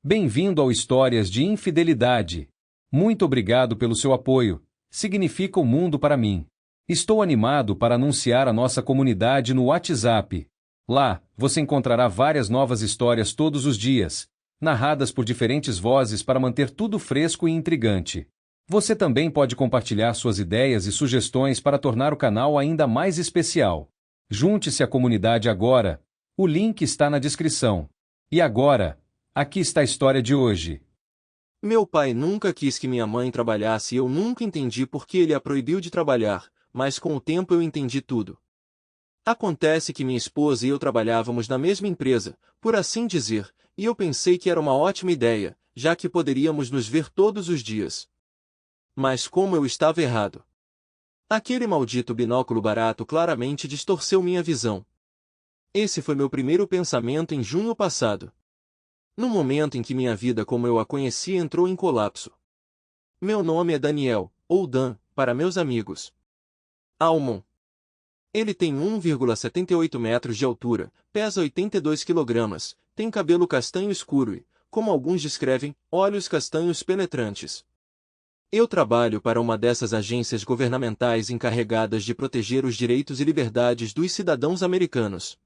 Bem-vindo ao Histórias de Infidelidade. Muito obrigado pelo seu apoio. Significa o mundo para mim. Estou animado para anunciar a nossa comunidade no WhatsApp. Lá, você encontrará várias novas histórias todos os dias, narradas por diferentes vozes para manter tudo fresco e intrigante. Você também pode compartilhar suas ideias e sugestões para tornar o canal ainda mais especial. Junte-se à comunidade agora. O link está na descrição. E agora, aqui está a história de hoje. Meu pai nunca quis que minha mãe trabalhasse e eu nunca entendi por que ele a proibiu de trabalhar, mas com o tempo eu entendi tudo. Acontece que minha esposa e eu trabalhávamos na mesma empresa, por assim dizer, e eu pensei que era uma ótima ideia, já que poderíamos nos ver todos os dias. Mas como eu estava errado. Aquele maldito binóculo barato claramente distorceu minha visão. Esse foi meu primeiro pensamento em junho passado. No momento em que minha vida como eu a conhecia entrou em colapso. Meu nome é Daniel, ou Dan, para meus amigos. Almon. Ele tem 1,78 metros de altura, pesa 82 kg, tem cabelo castanho escuro e, como alguns descrevem, olhos castanhos penetrantes. Eu trabalho para uma dessas agências governamentais encarregadas de proteger os direitos e liberdades dos cidadãos americanos.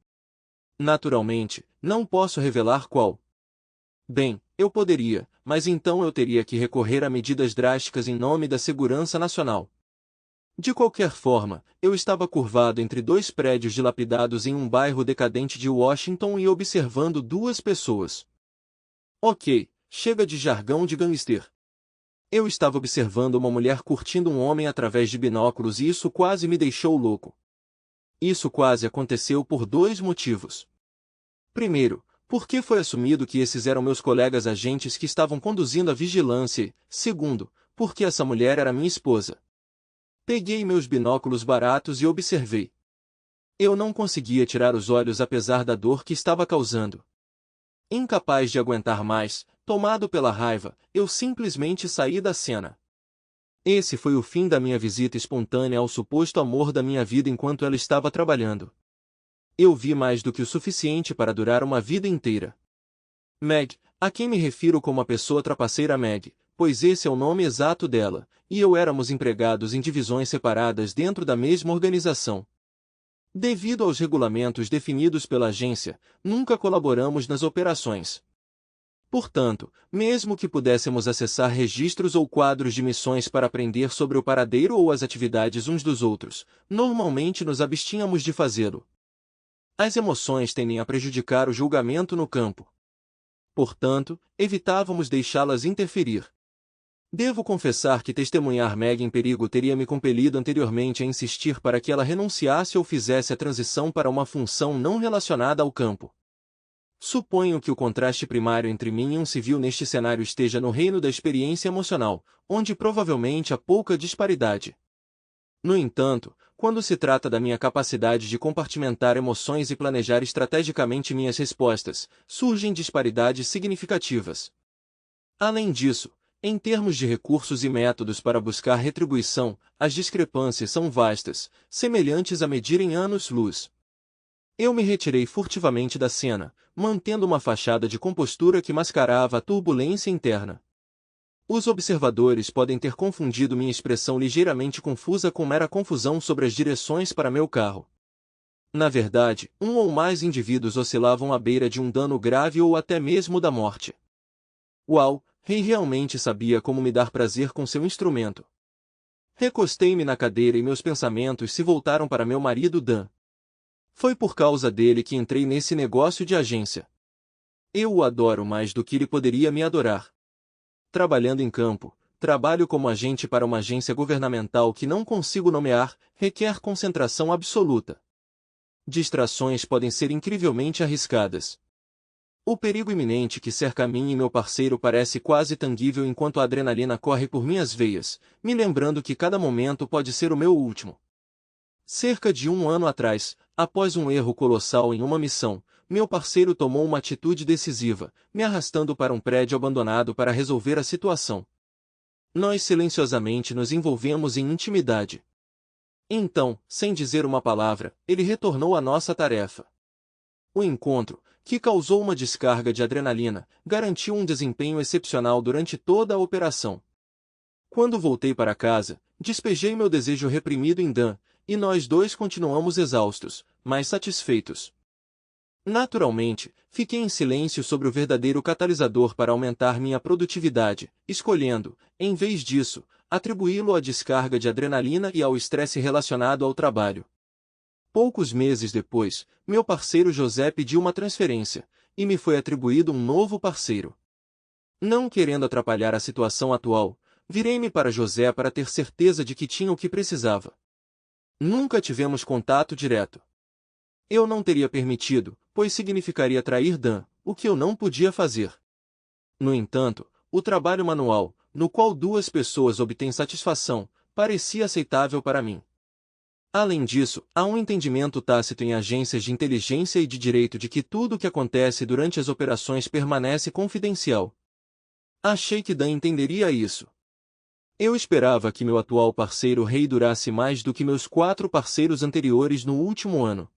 Naturalmente, não posso revelar qual. Bem, eu poderia, mas então eu teria que recorrer a medidas drásticas em nome da segurança nacional. De qualquer forma, eu estava curvado entre dois prédios dilapidados em um bairro decadente de Washington e observando duas pessoas. Ok, chega de jargão de gangster. Eu estava observando uma mulher curtindo um homem através de binóculos e isso quase me deixou louco. Isso quase aconteceu por dois motivos. Primeiro, porque foi assumido que esses eram meus colegas agentes que estavam conduzindo a vigilância e, segundo, porque essa mulher era minha esposa. Peguei meus binóculos baratos e observei. Eu não conseguia tirar os olhos apesar da dor que estava causando. Incapaz de aguentar mais, tomado pela raiva, eu simplesmente saí da cena. Esse foi o fim da minha visita espontânea ao suposto amor da minha vida enquanto ela estava trabalhando. Eu vi mais do que o suficiente para durar uma vida inteira. Meg, a quem me refiro como a pessoa trapaceira Meg, pois esse é o nome exato dela, e eu éramos empregados em divisões separadas dentro da mesma organização. Devido aos regulamentos definidos pela agência, nunca colaboramos nas operações. Portanto, mesmo que pudéssemos acessar registros ou quadros de missões para aprender sobre o paradeiro ou as atividades uns dos outros, normalmente nos abstínhamos de fazê-lo. As emoções tendem a prejudicar o julgamento no campo. Portanto, evitávamos deixá-las interferir. Devo confessar que testemunhar Meg em perigo teria me compelido anteriormente a insistir para que ela renunciasse ou fizesse a transição para uma função não relacionada ao campo. Suponho que o contraste primário entre mim e um civil neste cenário esteja no reino da experiência emocional, onde provavelmente há pouca disparidade. No entanto, quando se trata da minha capacidade de compartimentar emoções e planejar estrategicamente minhas respostas, surgem disparidades significativas. Além disso, em termos de recursos e métodos para buscar retribuição, as discrepâncias são vastas, semelhantes a medirem anos-luz. Eu me retirei furtivamente da cena, mantendo uma fachada de compostura que mascarava a turbulência interna. Os observadores podem ter confundido minha expressão ligeiramente confusa com mera confusão sobre as direções para meu carro. Na verdade, um ou mais indivíduos oscilavam à beira de um dano grave ou até mesmo da morte. Uau! Rei realmente sabia como me dar prazer com seu instrumento. Recostei-me na cadeira e meus pensamentos se voltaram para meu marido Dan. Foi por causa dele que entrei nesse negócio de agência. Eu o adoro mais do que ele poderia me adorar. Trabalhando em campo, trabalho como agente para uma agência governamental que não consigo nomear, requer concentração absoluta. Distrações podem ser incrivelmente arriscadas. O perigo iminente que cerca a mim e meu parceiro parece quase tangível enquanto a adrenalina corre por minhas veias, me lembrando que cada momento pode ser o meu último. Cerca de um ano atrás, após um erro colossal em uma missão, meu parceiro tomou uma atitude decisiva, me arrastando para um prédio abandonado para resolver a situação. Nós silenciosamente nos envolvemos em intimidade. Então, sem dizer uma palavra, ele retornou à nossa tarefa. O encontro, que causou uma descarga de adrenalina, garantiu um desempenho excepcional durante toda a operação. Quando voltei para casa, despejei meu desejo reprimido em Dan, e nós dois continuamos exaustos, mas satisfeitos. Naturalmente, fiquei em silêncio sobre o verdadeiro catalisador para aumentar minha produtividade, escolhendo, em vez disso, atribuí-lo à descarga de adrenalina e ao estresse relacionado ao trabalho. Poucos meses depois, meu parceiro José pediu uma transferência, e me foi atribuído um novo parceiro. Não querendo atrapalhar a situação atual, virei-me para José para ter certeza de que tinha o que precisava. Nunca tivemos contato direto. Eu não teria permitido, pois significaria trair Dan, o que eu não podia fazer. No entanto, o trabalho manual, no qual duas pessoas obtêm satisfação, parecia aceitável para mim. Além disso, há um entendimento tácito em agências de inteligência e de direito de que tudo o que acontece durante as operações permanece confidencial. Achei que Dan entenderia isso. Eu esperava que meu atual parceiro Rei durasse mais do que meus 4 parceiros anteriores no último ano.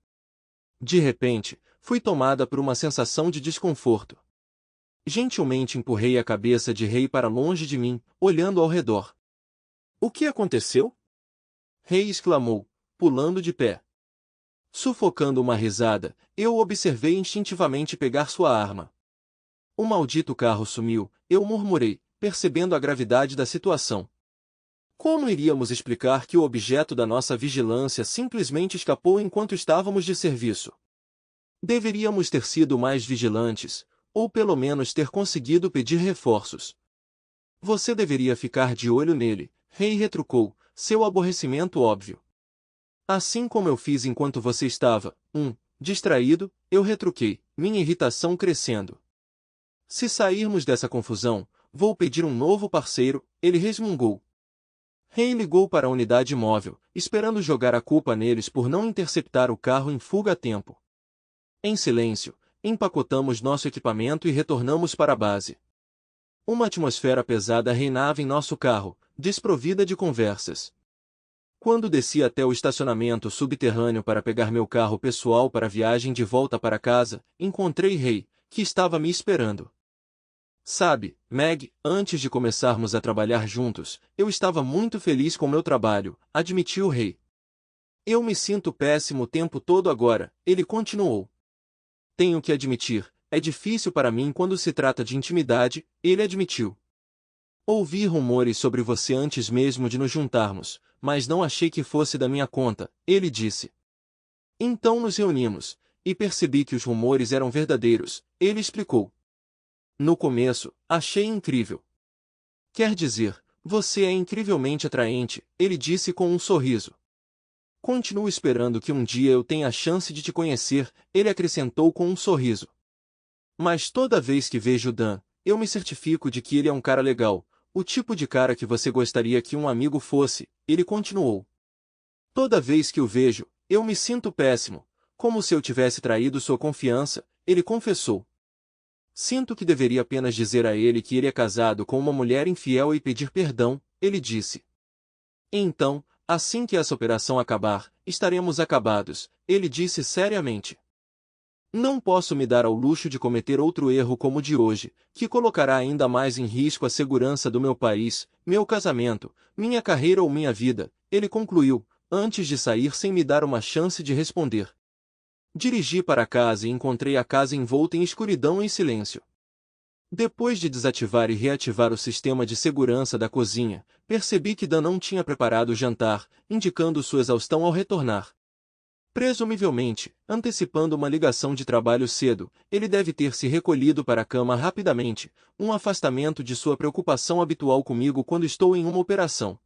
De repente, fui tomada por uma sensação de desconforto. Gentilmente empurrei a cabeça de Rei para longe de mim, olhando ao redor. "O que aconteceu?" Rei exclamou, pulando de pé. Sufocando uma risada, eu o observei instintivamente pegar sua arma. "O maldito carro sumiu", eu murmurei, percebendo a gravidade da situação. Como iríamos explicar que o objeto da nossa vigilância simplesmente escapou enquanto estávamos de serviço? Deveríamos ter sido mais vigilantes, ou pelo menos ter conseguido pedir reforços. "Você deveria ficar de olho nele", Rei retrucou, seu aborrecimento óbvio. "Assim como eu fiz enquanto você estava, distraído", eu retruquei, minha irritação crescendo. "Se sairmos dessa confusão, vou pedir um novo parceiro", ele resmungou. Rei ligou para a unidade móvel, esperando jogar a culpa neles por não interceptar o carro em fuga a tempo. Em silêncio, empacotamos nosso equipamento e retornamos para a base. Uma atmosfera pesada reinava em nosso carro, desprovida de conversas. Quando desci até o estacionamento subterrâneo para pegar meu carro pessoal para a viagem de volta para casa, encontrei Rei, que estava me esperando. "Sabe, Meg, antes de começarmos a trabalhar juntos, eu estava muito feliz com meu trabalho", admitiu Rei. "Eu me sinto péssimo o tempo todo agora", ele continuou. "Tenho que admitir, é difícil para mim quando se trata de intimidade", ele admitiu. "Ouvi rumores sobre você antes mesmo de nos juntarmos, mas não achei que fosse da minha conta", ele disse. "Então nos reunimos, e percebi que os rumores eram verdadeiros", ele explicou. "No começo, achei incrível." "Quer dizer, você é incrivelmente atraente", ele disse com um sorriso. "Continuo esperando que um dia eu tenha a chance de te conhecer", ele acrescentou com um sorriso. "Mas toda vez que vejo Dan, eu me certifico de que ele é um cara legal, o tipo de cara que você gostaria que um amigo fosse", ele continuou. "Toda vez que o vejo, eu me sinto péssimo, como se eu tivesse traído sua confiança", ele confessou. "Sinto que deveria apenas dizer a ele que ele é casado com uma mulher infiel e pedir perdão", ele disse. "Então, assim que essa operação acabar, estaremos acabados", ele disse seriamente. "Não posso me dar ao luxo de cometer outro erro como o de hoje, que colocará ainda mais em risco a segurança do meu país, meu casamento, minha carreira ou minha vida", ele concluiu, antes de sair sem me dar uma chance de responder. Dirigi para casa e encontrei a casa envolta em escuridão e silêncio. Depois de desativar e reativar o sistema de segurança da cozinha, percebi que Dan não tinha preparado o jantar, indicando sua exaustão ao retornar. Presumivelmente, antecipando uma ligação de trabalho cedo, ele deve ter se recolhido para a cama rapidamente, um afastamento de sua preocupação habitual comigo quando estou em uma operação.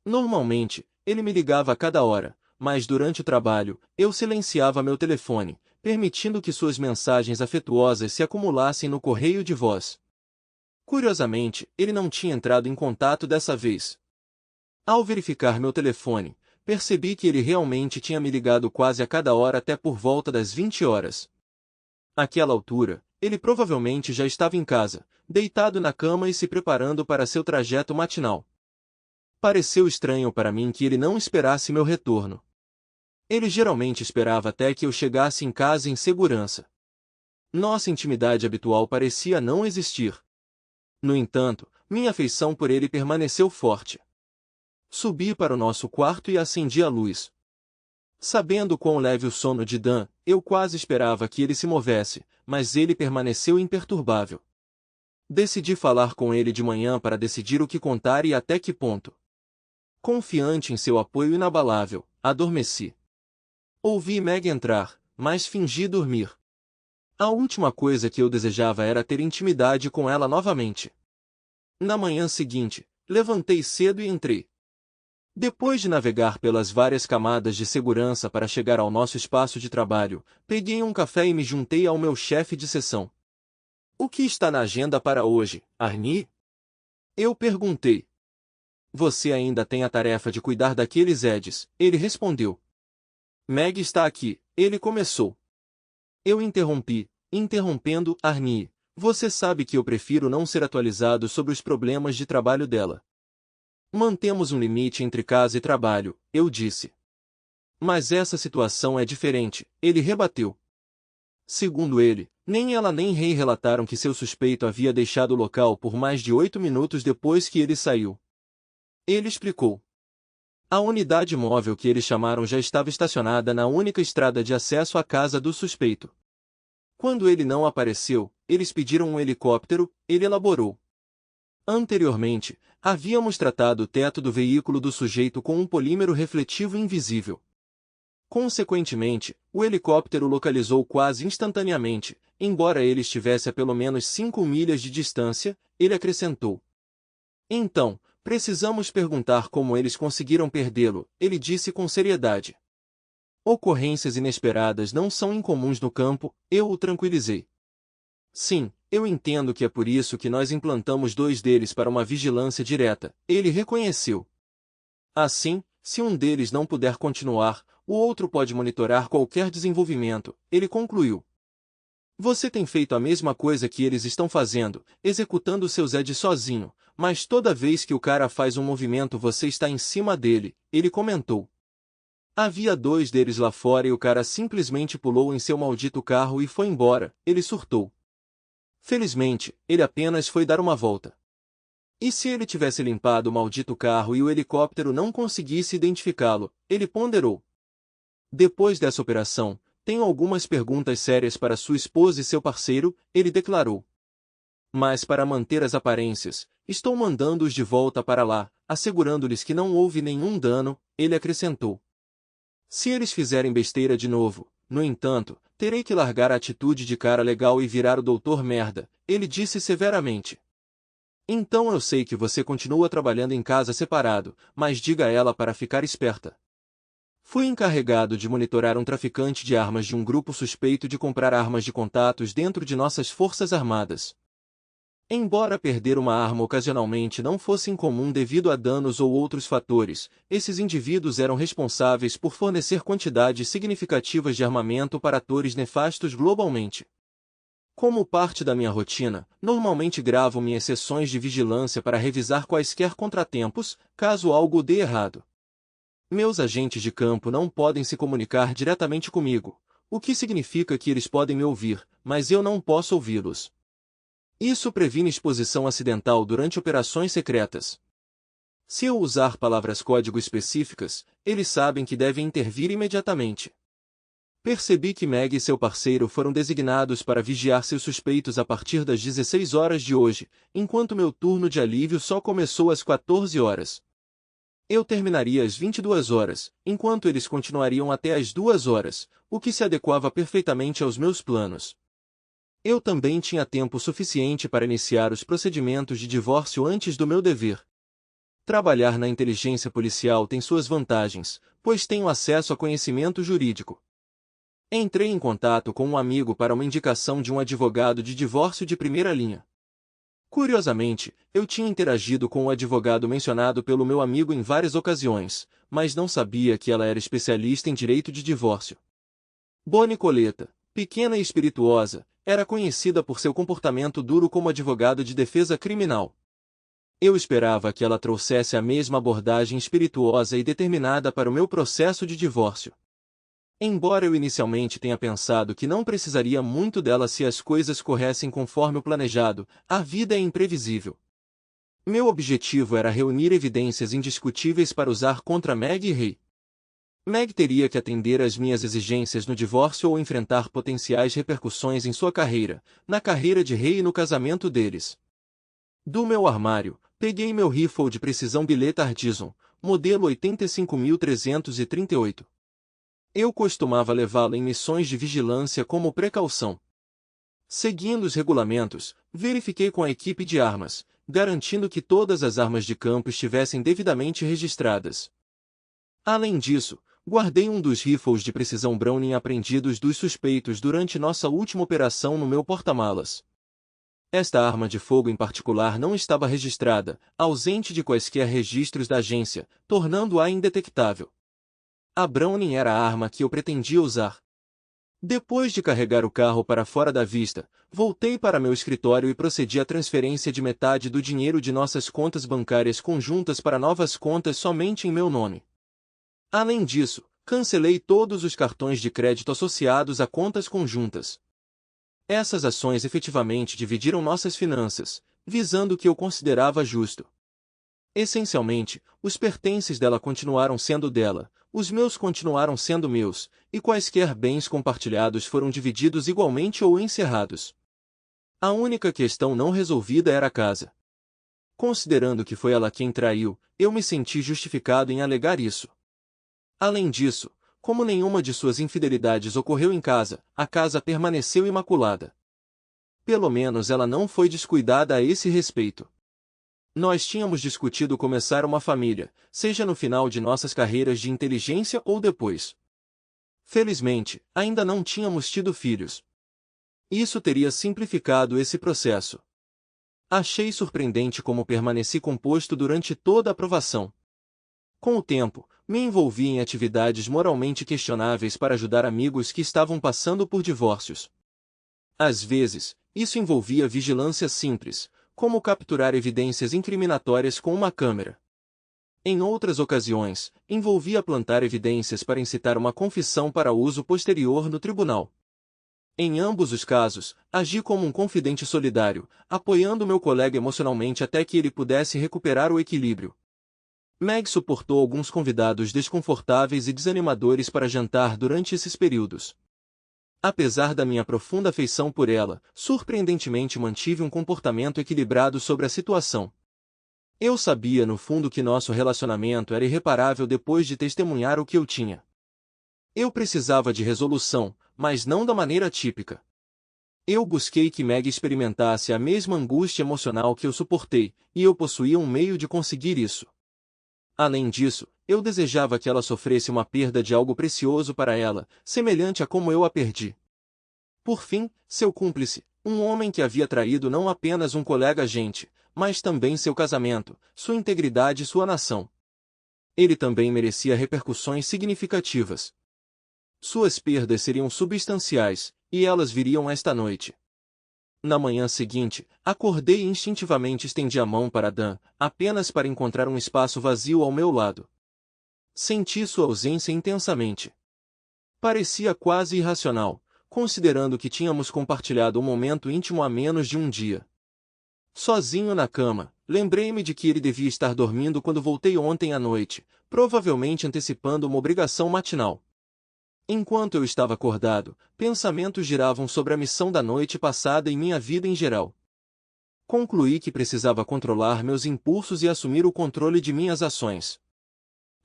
Normalmente, ele me ligava a cada hora, mas durante o trabalho, eu silenciava meu telefone, permitindo que suas mensagens afetuosas se acumulassem no correio de voz. Curiosamente, ele não tinha entrado em contato dessa vez. Ao verificar meu telefone, percebi que ele realmente tinha me ligado quase a cada hora até por volta das 20 horas. Àquela altura, ele provavelmente já estava em casa, deitado na cama e se preparando para seu trajeto matinal. Pareceu estranho para mim que ele não esperasse meu retorno. Ele geralmente esperava até que eu chegasse em casa em segurança. Nossa intimidade habitual parecia não existir. No entanto, minha afeição por ele permaneceu forte. Subi para o nosso quarto e acendi a luz. Sabendo quão leve o sono de Dan, eu quase esperava que ele se movesse, mas ele permaneceu imperturbável. Decidi falar com ele de manhã para decidir o que contar e até que ponto. Confiante em seu apoio inabalável, adormeci. Ouvi Meg entrar, mas fingi dormir. A última coisa que eu desejava era ter intimidade com ela novamente. Na manhã seguinte, levantei cedo e entrei. Depois de navegar pelas várias camadas de segurança para chegar ao nosso espaço de trabalho, peguei um café e me juntei ao meu chefe de seção. "O que está na agenda para hoje, Arnie?" Eu perguntei. "Você ainda tem a tarefa de cuidar daqueles Eds", ele respondeu. "Meg está aqui", ele começou. Eu interrompi, interrompendo Arnie. "Você sabe que eu prefiro não ser atualizado sobre os problemas de trabalho dela. Mantemos um limite entre casa e trabalho", eu disse. "Mas essa situação é diferente", ele rebateu. Segundo ele, nem ela nem Ray relataram que seu suspeito havia deixado o local por mais de 8 minutos depois que ele saiu. Ele explicou. A unidade móvel que eles chamaram já estava estacionada na única estrada de acesso à casa do suspeito. Quando ele não apareceu, eles pediram um helicóptero, ele elaborou. Anteriormente, havíamos tratado o teto do veículo do sujeito com um polímero refletivo invisível. Consequentemente, o helicóptero localizou quase instantaneamente, embora ele estivesse a pelo menos 5 milhas de distância, ele acrescentou. Então, precisamos perguntar como eles conseguiram perdê-lo, ele disse com seriedade. Ocorrências inesperadas não são incomuns no campo, eu o tranquilizei. Sim, eu entendo que é por isso que nós implantamos 2 deles para uma vigilância direta, ele reconheceu. Assim, se um deles não puder continuar, o outro pode monitorar qualquer desenvolvimento, ele concluiu. Você tem feito a mesma coisa que eles estão fazendo, executando seus Eds sozinho, mas toda vez que o cara faz um movimento você está em cima dele, ele comentou. Havia 2 deles lá fora e o cara simplesmente pulou em seu maldito carro e foi embora, ele surtou. Felizmente, ele apenas foi dar uma volta. E se ele tivesse limpado o maldito carro e o helicóptero não conseguisse identificá-lo, ele ponderou. Depois dessa operação, tenho algumas perguntas sérias para sua esposa e seu parceiro, ele declarou. Mas para manter as aparências, estou mandando-os de volta para lá, assegurando-lhes que não houve nenhum dano, ele acrescentou. Se eles fizerem besteira de novo, no entanto, terei que largar a atitude de cara legal e virar o doutor merda, ele disse severamente. Então eu sei que você continua trabalhando em casa separado, mas diga a ela para ficar esperta. Fui encarregado de monitorar um traficante de armas de um grupo suspeito de comprar armas de contatos dentro de nossas forças armadas. Embora perder uma arma ocasionalmente não fosse incomum devido a danos ou outros fatores, esses indivíduos eram responsáveis por fornecer quantidades significativas de armamento para atores nefastos globalmente. Como parte da minha rotina, normalmente gravo minhas sessões de vigilância para revisar quaisquer contratempos, caso algo dê errado. Meus agentes de campo não podem se comunicar diretamente comigo, o que significa que eles podem me ouvir, mas eu não posso ouvi-los. Isso previne exposição acidental durante operações secretas. Se eu usar palavras-código específicas, eles sabem que devem intervir imediatamente. Percebi que Meg e seu parceiro foram designados para vigiar seus suspeitos a partir das 16 horas de hoje, enquanto meu turno de alívio só começou às 14 horas. Eu terminaria às 22 horas, enquanto eles continuariam até às 2 horas, o que se adequava perfeitamente aos meus planos. Eu também tinha tempo suficiente para iniciar os procedimentos de divórcio antes do meu dever. Trabalhar na inteligência policial tem suas vantagens, pois tenho acesso a conhecimento jurídico. Entrei em contato com um amigo para uma indicação de um advogado de divórcio de primeira linha. Curiosamente, eu tinha interagido com o advogado mencionado pelo meu amigo em várias ocasiões, mas não sabia que ela era especialista em direito de divórcio. Bonnie Coletta, pequena e espirituosa, era conhecida por seu comportamento duro como advogado de defesa criminal. Eu esperava que ela trouxesse a mesma abordagem espirituosa e determinada para o meu processo de divórcio. Embora eu inicialmente tenha pensado que não precisaria muito dela se as coisas corressem conforme o planejado, a vida é imprevisível. Meu objetivo era reunir evidências indiscutíveis para usar contra Meg e Ray. Meg teria que atender às minhas exigências no divórcio ou enfrentar potenciais repercussões em sua carreira, na carreira de Ray e no casamento deles. Do meu armário, peguei meu rifle de precisão Billet Artisan, modelo 85.338. Eu costumava levá-lo em missões de vigilância como precaução. Seguindo os regulamentos, verifiquei com a equipe de armas, garantindo que todas as armas de campo estivessem devidamente registradas. Além disso, guardei um dos rifles de precisão Browning apreendidos dos suspeitos durante nossa última operação no meu porta-malas. Esta arma de fogo em particular não estava registrada, ausente de quaisquer registros da agência, tornando-a indetectável. A Browning era a arma que eu pretendia usar. Depois de carregar o carro para fora da vista, voltei para meu escritório e procedi à transferência de metade do dinheiro de nossas contas bancárias conjuntas para novas contas somente em meu nome. Além disso, cancelei todos os cartões de crédito associados a contas conjuntas. Essas ações efetivamente dividiram nossas finanças, visando o que eu considerava justo. Essencialmente, os pertences dela continuaram sendo dela, os meus continuaram sendo meus, e quaisquer bens compartilhados foram divididos igualmente ou encerrados. A única questão não resolvida era a casa. Considerando que foi ela quem traiu, eu me senti justificado em alegar isso. Além disso, como nenhuma de suas infidelidades ocorreu em casa, a casa permaneceu imaculada. Pelo menos ela não foi descuidada a esse respeito. Nós tínhamos discutido começar uma família, seja no final de nossas carreiras de inteligência ou depois. Felizmente, ainda não tínhamos tido filhos. Isso teria simplificado esse processo. Achei surpreendente como permaneci composto durante toda a aprovação. Com o tempo, me envolvi em atividades moralmente questionáveis para ajudar amigos que estavam passando por divórcios. Às vezes, isso envolvia vigilância simples, como capturar evidências incriminatórias com uma câmera. Em outras ocasiões, envolvia plantar evidências para incitar uma confissão para uso posterior no tribunal. Em ambos os casos, agi como um confidente solidário, apoiando meu colega emocionalmente até que ele pudesse recuperar o equilíbrio. Meg suportou alguns convidados desconfortáveis e desanimadores para jantar durante esses períodos. Apesar da minha profunda afeição por ela, surpreendentemente mantive um comportamento equilibrado sobre a situação. Eu sabia no fundo que nosso relacionamento era irreparável depois de testemunhar o que eu tinha. Eu precisava de resolução, mas não da maneira típica. Eu busquei que Meg experimentasse a mesma angústia emocional que eu suportei, e eu possuía um meio de conseguir isso. Além disso, eu desejava que ela sofresse uma perda de algo precioso para ela, semelhante a como eu a perdi. Por fim, seu cúmplice, um homem que havia traído não apenas um colega agente, mas também seu casamento, sua integridade e sua nação. Ele também merecia repercussões significativas. Suas perdas seriam substanciais, e elas viriam esta noite. Na manhã seguinte, acordei e instintivamente estendi a mão para Dan, apenas para encontrar um espaço vazio ao meu lado. Senti sua ausência intensamente. Parecia quase irracional, considerando que tínhamos compartilhado um momento íntimo há menos de um dia. Sozinho na cama, lembrei-me de que ele devia estar dormindo quando voltei ontem à noite, provavelmente antecipando uma obrigação matinal. Enquanto eu estava acordado, pensamentos giravam sobre a missão da noite passada e minha vida em geral. Concluí que precisava controlar meus impulsos e assumir o controle de minhas ações.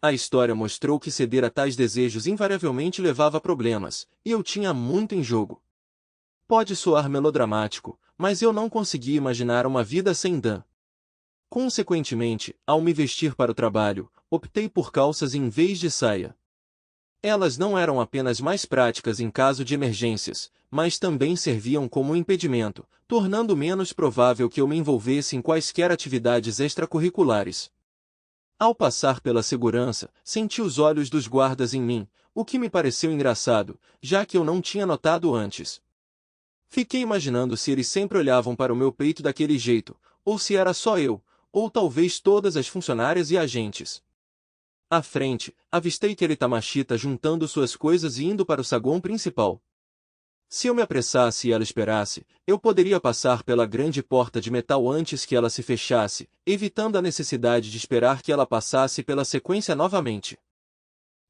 A história mostrou que ceder a tais desejos invariavelmente levava a problemas, e eu tinha muito em jogo. Pode soar melodramático, mas eu não conseguia imaginar uma vida sem Dan. Consequentemente, ao me vestir para o trabalho, optei por calças em vez de saia. Elas não eram apenas mais práticas em caso de emergências, mas também serviam como impedimento, tornando menos provável que eu me envolvesse em quaisquer atividades extracurriculares. Ao passar pela segurança, senti os olhos dos guardas em mim, o que me pareceu engraçado, já que eu não tinha notado antes. Fiquei imaginando se eles sempre olhavam para o meu peito daquele jeito, ou se era só eu, ou talvez todas as funcionárias e agentes. À frente, avistei Kelly Tamashita juntando suas coisas e indo para o saguão principal. Se eu me apressasse e ela esperasse, eu poderia passar pela grande porta de metal antes que ela se fechasse, evitando a necessidade de esperar que ela passasse pela sequência novamente.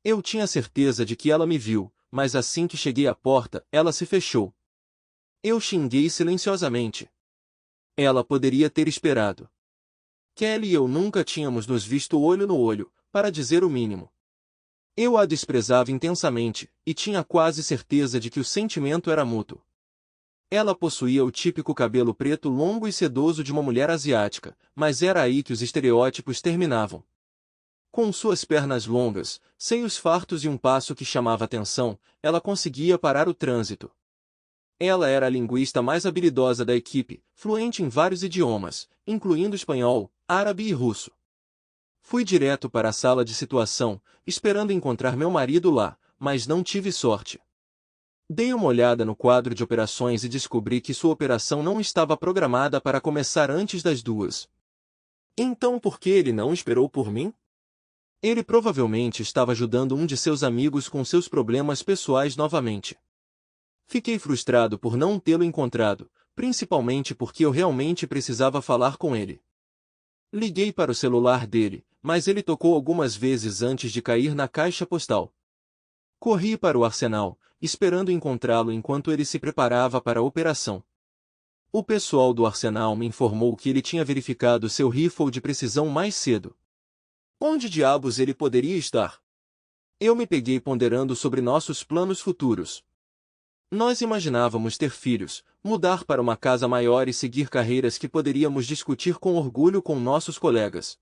Eu tinha certeza de que ela me viu, mas assim que cheguei à porta, ela se fechou. Eu xinguei silenciosamente. Ela poderia ter esperado. Kelly e eu nunca tínhamos nos visto olho no olho, para dizer o mínimo. Eu a desprezava intensamente, e tinha quase certeza de que o sentimento era mútuo. Ela possuía o típico cabelo preto longo e sedoso de uma mulher asiática, mas era aí que os estereótipos terminavam. Com suas pernas longas, seios fartos e um passo que chamava atenção, ela conseguia parar o trânsito. Ela era a linguista mais habilidosa da equipe, fluente em vários idiomas, incluindo espanhol, árabe e russo. Fui direto para a sala de situação, esperando encontrar meu marido lá, mas não tive sorte. Dei uma olhada no quadro de operações e descobri que sua operação não estava programada para começar antes das 2. Então por que ele não esperou por mim? Ele provavelmente estava ajudando um de seus amigos com seus problemas pessoais novamente. Fiquei frustrado por não tê-lo encontrado, principalmente porque eu realmente precisava falar com ele. Liguei para o celular dele, mas ele tocou algumas vezes antes de cair na caixa postal. Corri para o arsenal, esperando encontrá-lo enquanto ele se preparava para a operação. O pessoal do arsenal me informou que ele tinha verificado seu rifle de precisão mais cedo. Onde diabos ele poderia estar? Eu me peguei ponderando sobre nossos planos futuros. Nós imaginávamos ter filhos, mudar para uma casa maior e seguir carreiras que poderíamos discutir com orgulho com nossos colegas.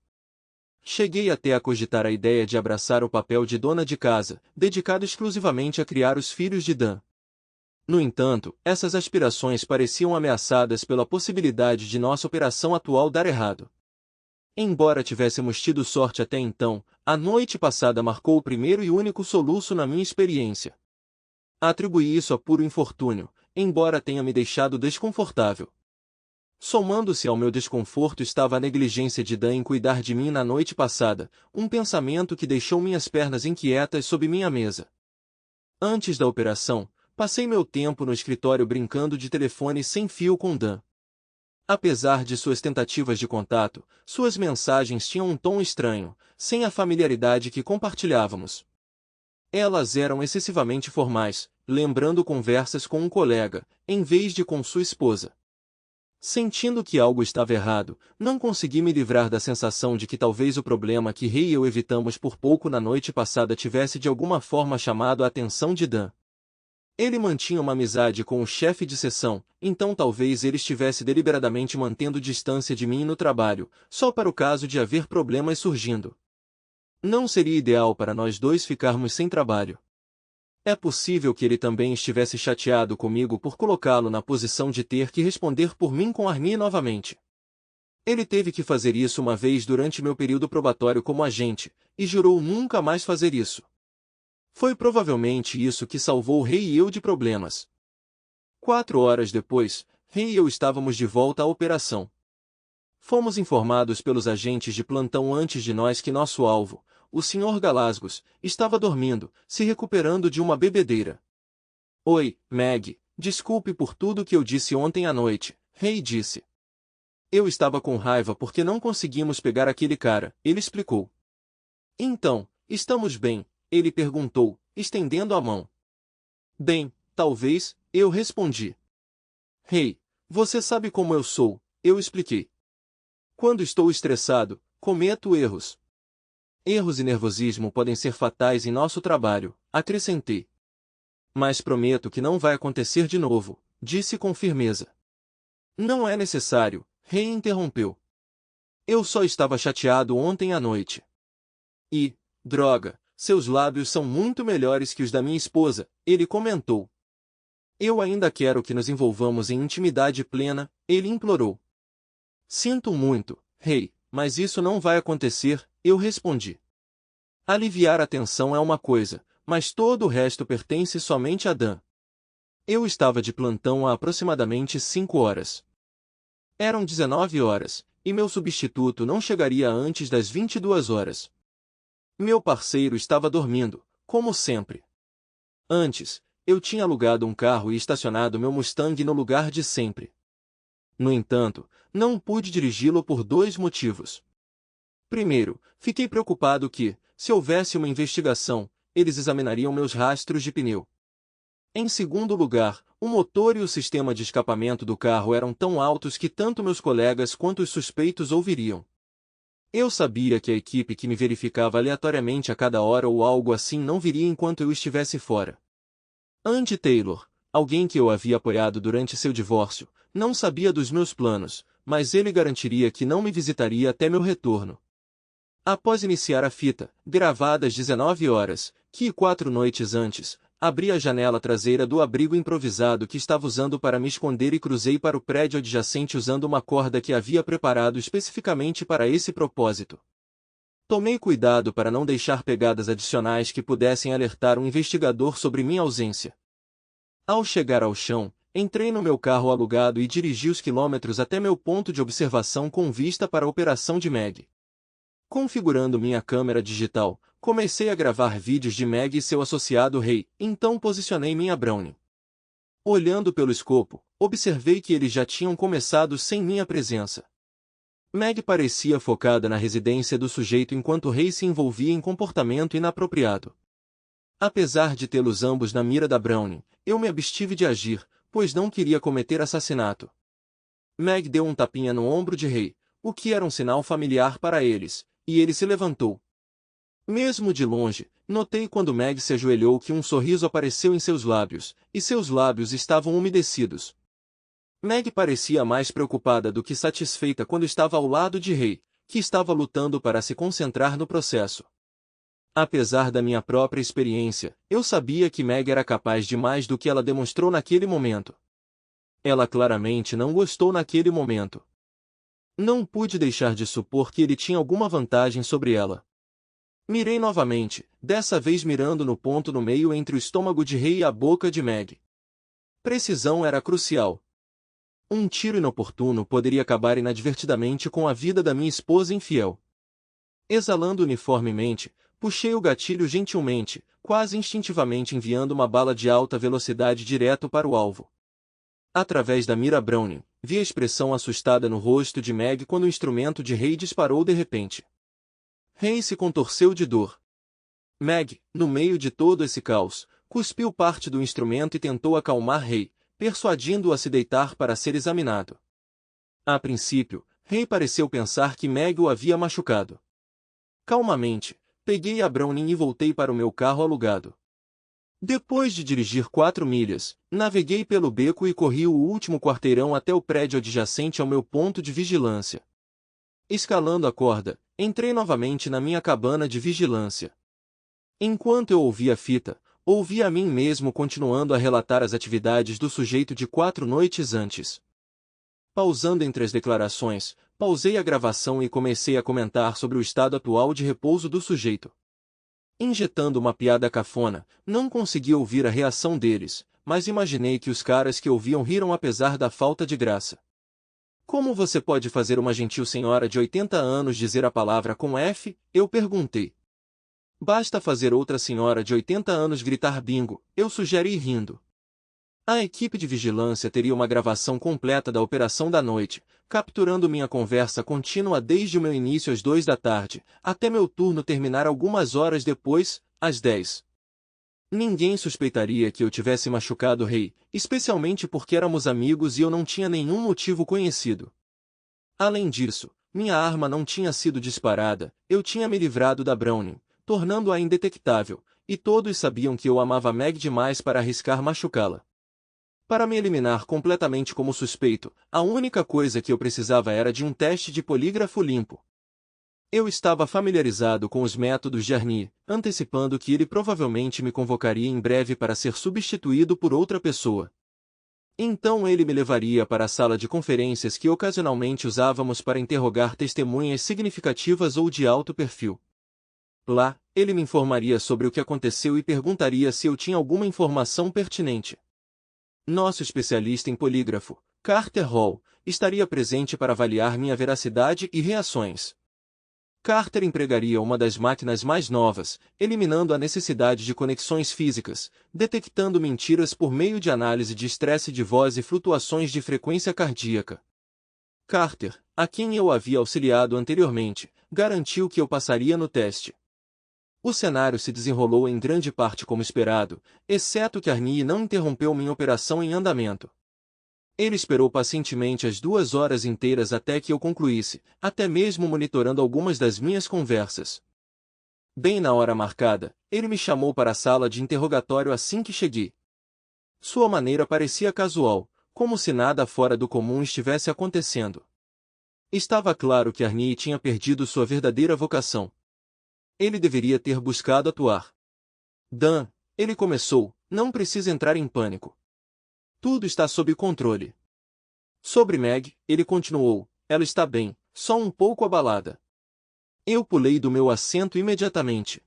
Cheguei até a cogitar a ideia de abraçar o papel de dona de casa, dedicado exclusivamente a criar os filhos de Dan. No entanto, essas aspirações pareciam ameaçadas pela possibilidade de nossa operação atual dar errado. Embora tivéssemos tido sorte até então, a noite passada marcou o primeiro e único soluço na minha experiência. Atribuí isso a puro infortúnio, embora tenha me deixado desconfortável. Somando-se ao meu desconforto estava a negligência de Dan em cuidar de mim na noite passada, um pensamento que deixou minhas pernas inquietas sob minha mesa. Antes da operação, passei meu tempo no escritório brincando de telefone sem fio com Dan. Apesar de suas tentativas de contato, suas mensagens tinham um tom estranho, sem a familiaridade que compartilhávamos. Elas eram excessivamente formais, lembrando conversas com um colega, em vez de com sua esposa. Sentindo que algo estava errado, não consegui me livrar da sensação de que talvez o problema que Ray e eu evitamos por pouco na noite passada tivesse de alguma forma chamado a atenção de Dan. Ele mantinha uma amizade com o chefe de seção, então talvez ele estivesse deliberadamente mantendo distância de mim no trabalho, só para o caso de haver problemas surgindo. Não seria ideal para nós dois ficarmos sem trabalho. É possível que ele também estivesse chateado comigo por colocá-lo na posição de ter que responder por mim com Arnie novamente. Ele teve que fazer isso uma vez durante meu período probatório como agente, e jurou nunca mais fazer isso. Foi provavelmente isso que salvou Ray e eu de problemas. 4 horas depois, Ray e eu estávamos de volta à operação. Fomos informados pelos agentes de plantão antes de nós que nosso alvo, o Sr. Galasgos, estava dormindo, se recuperando de uma bebedeira. Oi, Meg, desculpe por tudo que eu disse ontem à noite, Ray disse. Eu estava com raiva porque não conseguimos pegar aquele cara, ele explicou. Então, estamos bem, ele perguntou, estendendo a mão. Bem, talvez, eu respondi. Ray, você sabe como eu sou, eu expliquei. Quando estou estressado, cometo erros. Erros e nervosismo podem ser fatais em nosso trabalho, acrescentei. Mas prometo que não vai acontecer de novo, disse com firmeza. Não é necessário, Ray interrompeu. Eu só estava chateado ontem à noite. E, droga, seus lábios são muito melhores que os da minha esposa, ele comentou. Eu ainda quero que nos envolvamos em intimidade plena, ele implorou. Sinto muito, Ray, mas isso não vai acontecer, eu respondi. Aliviar a tensão é uma coisa, mas todo o resto pertence somente a Dan. Eu estava de plantão há aproximadamente 5 horas. Eram 19 horas, e meu substituto não chegaria antes das 22 horas. Meu parceiro estava dormindo, como sempre. Antes, eu tinha alugado um carro e estacionado meu Mustang no lugar de sempre. No entanto, não pude dirigi-lo por dois motivos. Primeiro, fiquei preocupado que, se houvesse uma investigação, eles examinariam meus rastros de pneu. Em segundo lugar, o motor e o sistema de escapamento do carro eram tão altos que tanto meus colegas quanto os suspeitos ouviriam. Eu sabia que a equipe que me verificava aleatoriamente a cada hora ou algo assim não viria enquanto eu estivesse fora. Andy Taylor, alguém que eu havia apoiado durante seu divórcio, não sabia dos meus planos, mas ele garantiria que não me visitaria até meu retorno. Após iniciar a fita, gravada às 19 horas, que 4 noites antes, abri a janela traseira do abrigo improvisado que estava usando para me esconder e cruzei para o prédio adjacente usando uma corda que havia preparado especificamente para esse propósito. Tomei cuidado para não deixar pegadas adicionais que pudessem alertar um investigador sobre minha ausência. Ao chegar ao chão, entrei no meu carro alugado e dirigi os quilômetros até meu ponto de observação com vista para a operação de Meg. Configurando minha câmera digital, comecei a gravar vídeos de Meg e seu associado Ray, então posicionei minha Brownie. Olhando pelo escopo, observei que eles já tinham começado sem minha presença. Meg parecia focada na residência do sujeito enquanto Ray se envolvia em comportamento inapropriado. Apesar de tê-los ambos na mira da Brownie, eu me abstive de agir, pois não queria cometer assassinato. Meg deu um tapinha no ombro de Ray, o que era um sinal familiar para eles, e ele se levantou. Mesmo de longe, notei quando Meg se ajoelhou que um sorriso apareceu em seus lábios, e seus lábios estavam umedecidos. Meg parecia mais preocupada do que satisfeita quando estava ao lado de Ray, que estava lutando para se concentrar no processo. Apesar da minha própria experiência, eu sabia que Meg era capaz de mais do que ela demonstrou naquele momento. Ela claramente não gostou naquele momento. Não pude deixar de supor que ele tinha alguma vantagem sobre ela. Mirei novamente, dessa vez mirando no ponto no meio entre o estômago de Ray e a boca de Meg. Precisão era crucial. Um tiro inoportuno poderia acabar inadvertidamente com a vida da minha esposa infiel. Exalando uniformemente, puxei o gatilho gentilmente, quase instintivamente enviando uma bala de alta velocidade direto para o alvo. Através da mira Browning, vi a expressão assustada no rosto de Meg quando o instrumento de Ray disparou de repente. Ray se contorceu de dor. Meg, no meio de todo esse caos, cuspiu parte do instrumento e tentou acalmar Ray, persuadindo-o a se deitar para ser examinado. A princípio, Ray pareceu pensar que Meg o havia machucado. Calmamente, peguei a Browning e voltei para o meu carro alugado. Depois de dirigir 4 milhas, naveguei pelo beco e corri o último quarteirão até o prédio adjacente ao meu ponto de vigilância. Escalando a corda, entrei novamente na minha cabana de vigilância. Enquanto eu ouvia a fita, ouvi a mim mesmo continuando a relatar as atividades do sujeito de 4 noites antes. Pausando entre as declarações, pausei a gravação e comecei a comentar sobre o estado atual de repouso do sujeito. Injetando uma piada cafona, não consegui ouvir a reação deles, mas imaginei que os caras que ouviam riram apesar da falta de graça. Como você pode fazer uma gentil senhora de 80 anos dizer a palavra com F? Eu perguntei. Basta fazer outra senhora de 80 anos gritar bingo, eu sugeri rindo. A equipe de vigilância teria uma gravação completa da operação da noite, capturando minha conversa contínua desde o meu início às 2 da tarde, até meu turno terminar algumas horas depois, às 10. Ninguém suspeitaria que eu tivesse machucado Ray, especialmente porque éramos amigos e eu não tinha nenhum motivo conhecido. Além disso, minha arma não tinha sido disparada, eu tinha me livrado da Browning, tornando-a indetectável, e todos sabiam que eu amava Meg demais para arriscar machucá-la. Para me eliminar completamente como suspeito, a única coisa que eu precisava era de um teste de polígrafo limpo. Eu estava familiarizado com os métodos de Arnie, antecipando que ele provavelmente me convocaria em breve para ser substituído por outra pessoa. Então ele me levaria para a sala de conferências que ocasionalmente usávamos para interrogar testemunhas significativas ou de alto perfil. Lá, ele me informaria sobre o que aconteceu e perguntaria se eu tinha alguma informação pertinente. Nosso especialista em polígrafo, Carter Hall, estaria presente para avaliar minha veracidade e reações. Carter empregaria uma das máquinas mais novas, eliminando a necessidade de conexões físicas, detectando mentiras por meio de análise de estresse de voz e flutuações de frequência cardíaca. Carter, a quem eu havia auxiliado anteriormente, garantiu que eu passaria no teste. O cenário se desenrolou em grande parte como esperado, exceto que Arnie não interrompeu minha operação em andamento. Ele esperou pacientemente as 2 horas inteiras até que eu concluísse, até mesmo monitorando algumas das minhas conversas. Bem na hora marcada, ele me chamou para a sala de interrogatório assim que cheguei. Sua maneira parecia casual, como se nada fora do comum estivesse acontecendo. Estava claro que Arnie tinha perdido sua verdadeira vocação. Ele deveria ter buscado atuar. Dan, ele começou, não precisa entrar em pânico. Tudo está sob controle. Sobre Meg, ele continuou, ela está bem, só um pouco abalada. Eu pulei do meu assento imediatamente.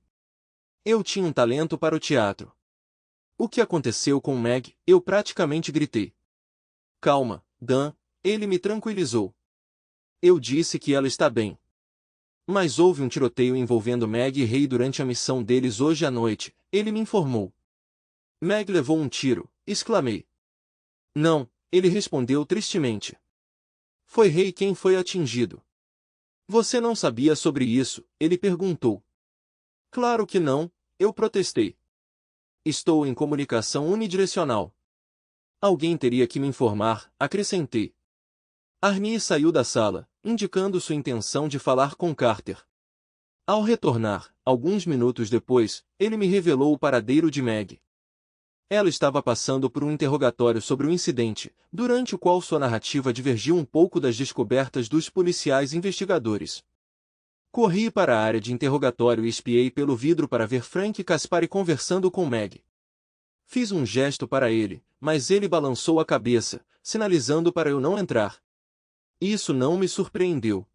Eu tinha um talento para o teatro. O que aconteceu com Meg? Eu praticamente gritei. Calma, Dan, ele me tranquilizou. Eu disse que ela está bem. Mas houve um tiroteio envolvendo Meg e Ray durante a missão deles hoje à noite, ele me informou. Meg levou um tiro, exclamei. Não, ele respondeu tristemente. Foi Ray quem foi atingido. Você não sabia sobre isso? Ele perguntou. Claro que não, eu protestei. Estou em comunicação unidirecional. Alguém teria que me informar, acrescentei. Arnie saiu da sala, indicando sua intenção de falar com Carter. Ao retornar, alguns minutos depois, ele me revelou o paradeiro de Meg. Ela estava passando por um interrogatório sobre o incidente, durante o qual sua narrativa divergiu um pouco das descobertas dos policiais investigadores. Corri para a área de interrogatório e espiei pelo vidro para ver Frank Caspari conversando com Meg. Fiz um gesto para ele, mas ele balançou a cabeça, sinalizando para eu não entrar. Isso não me surpreendeu.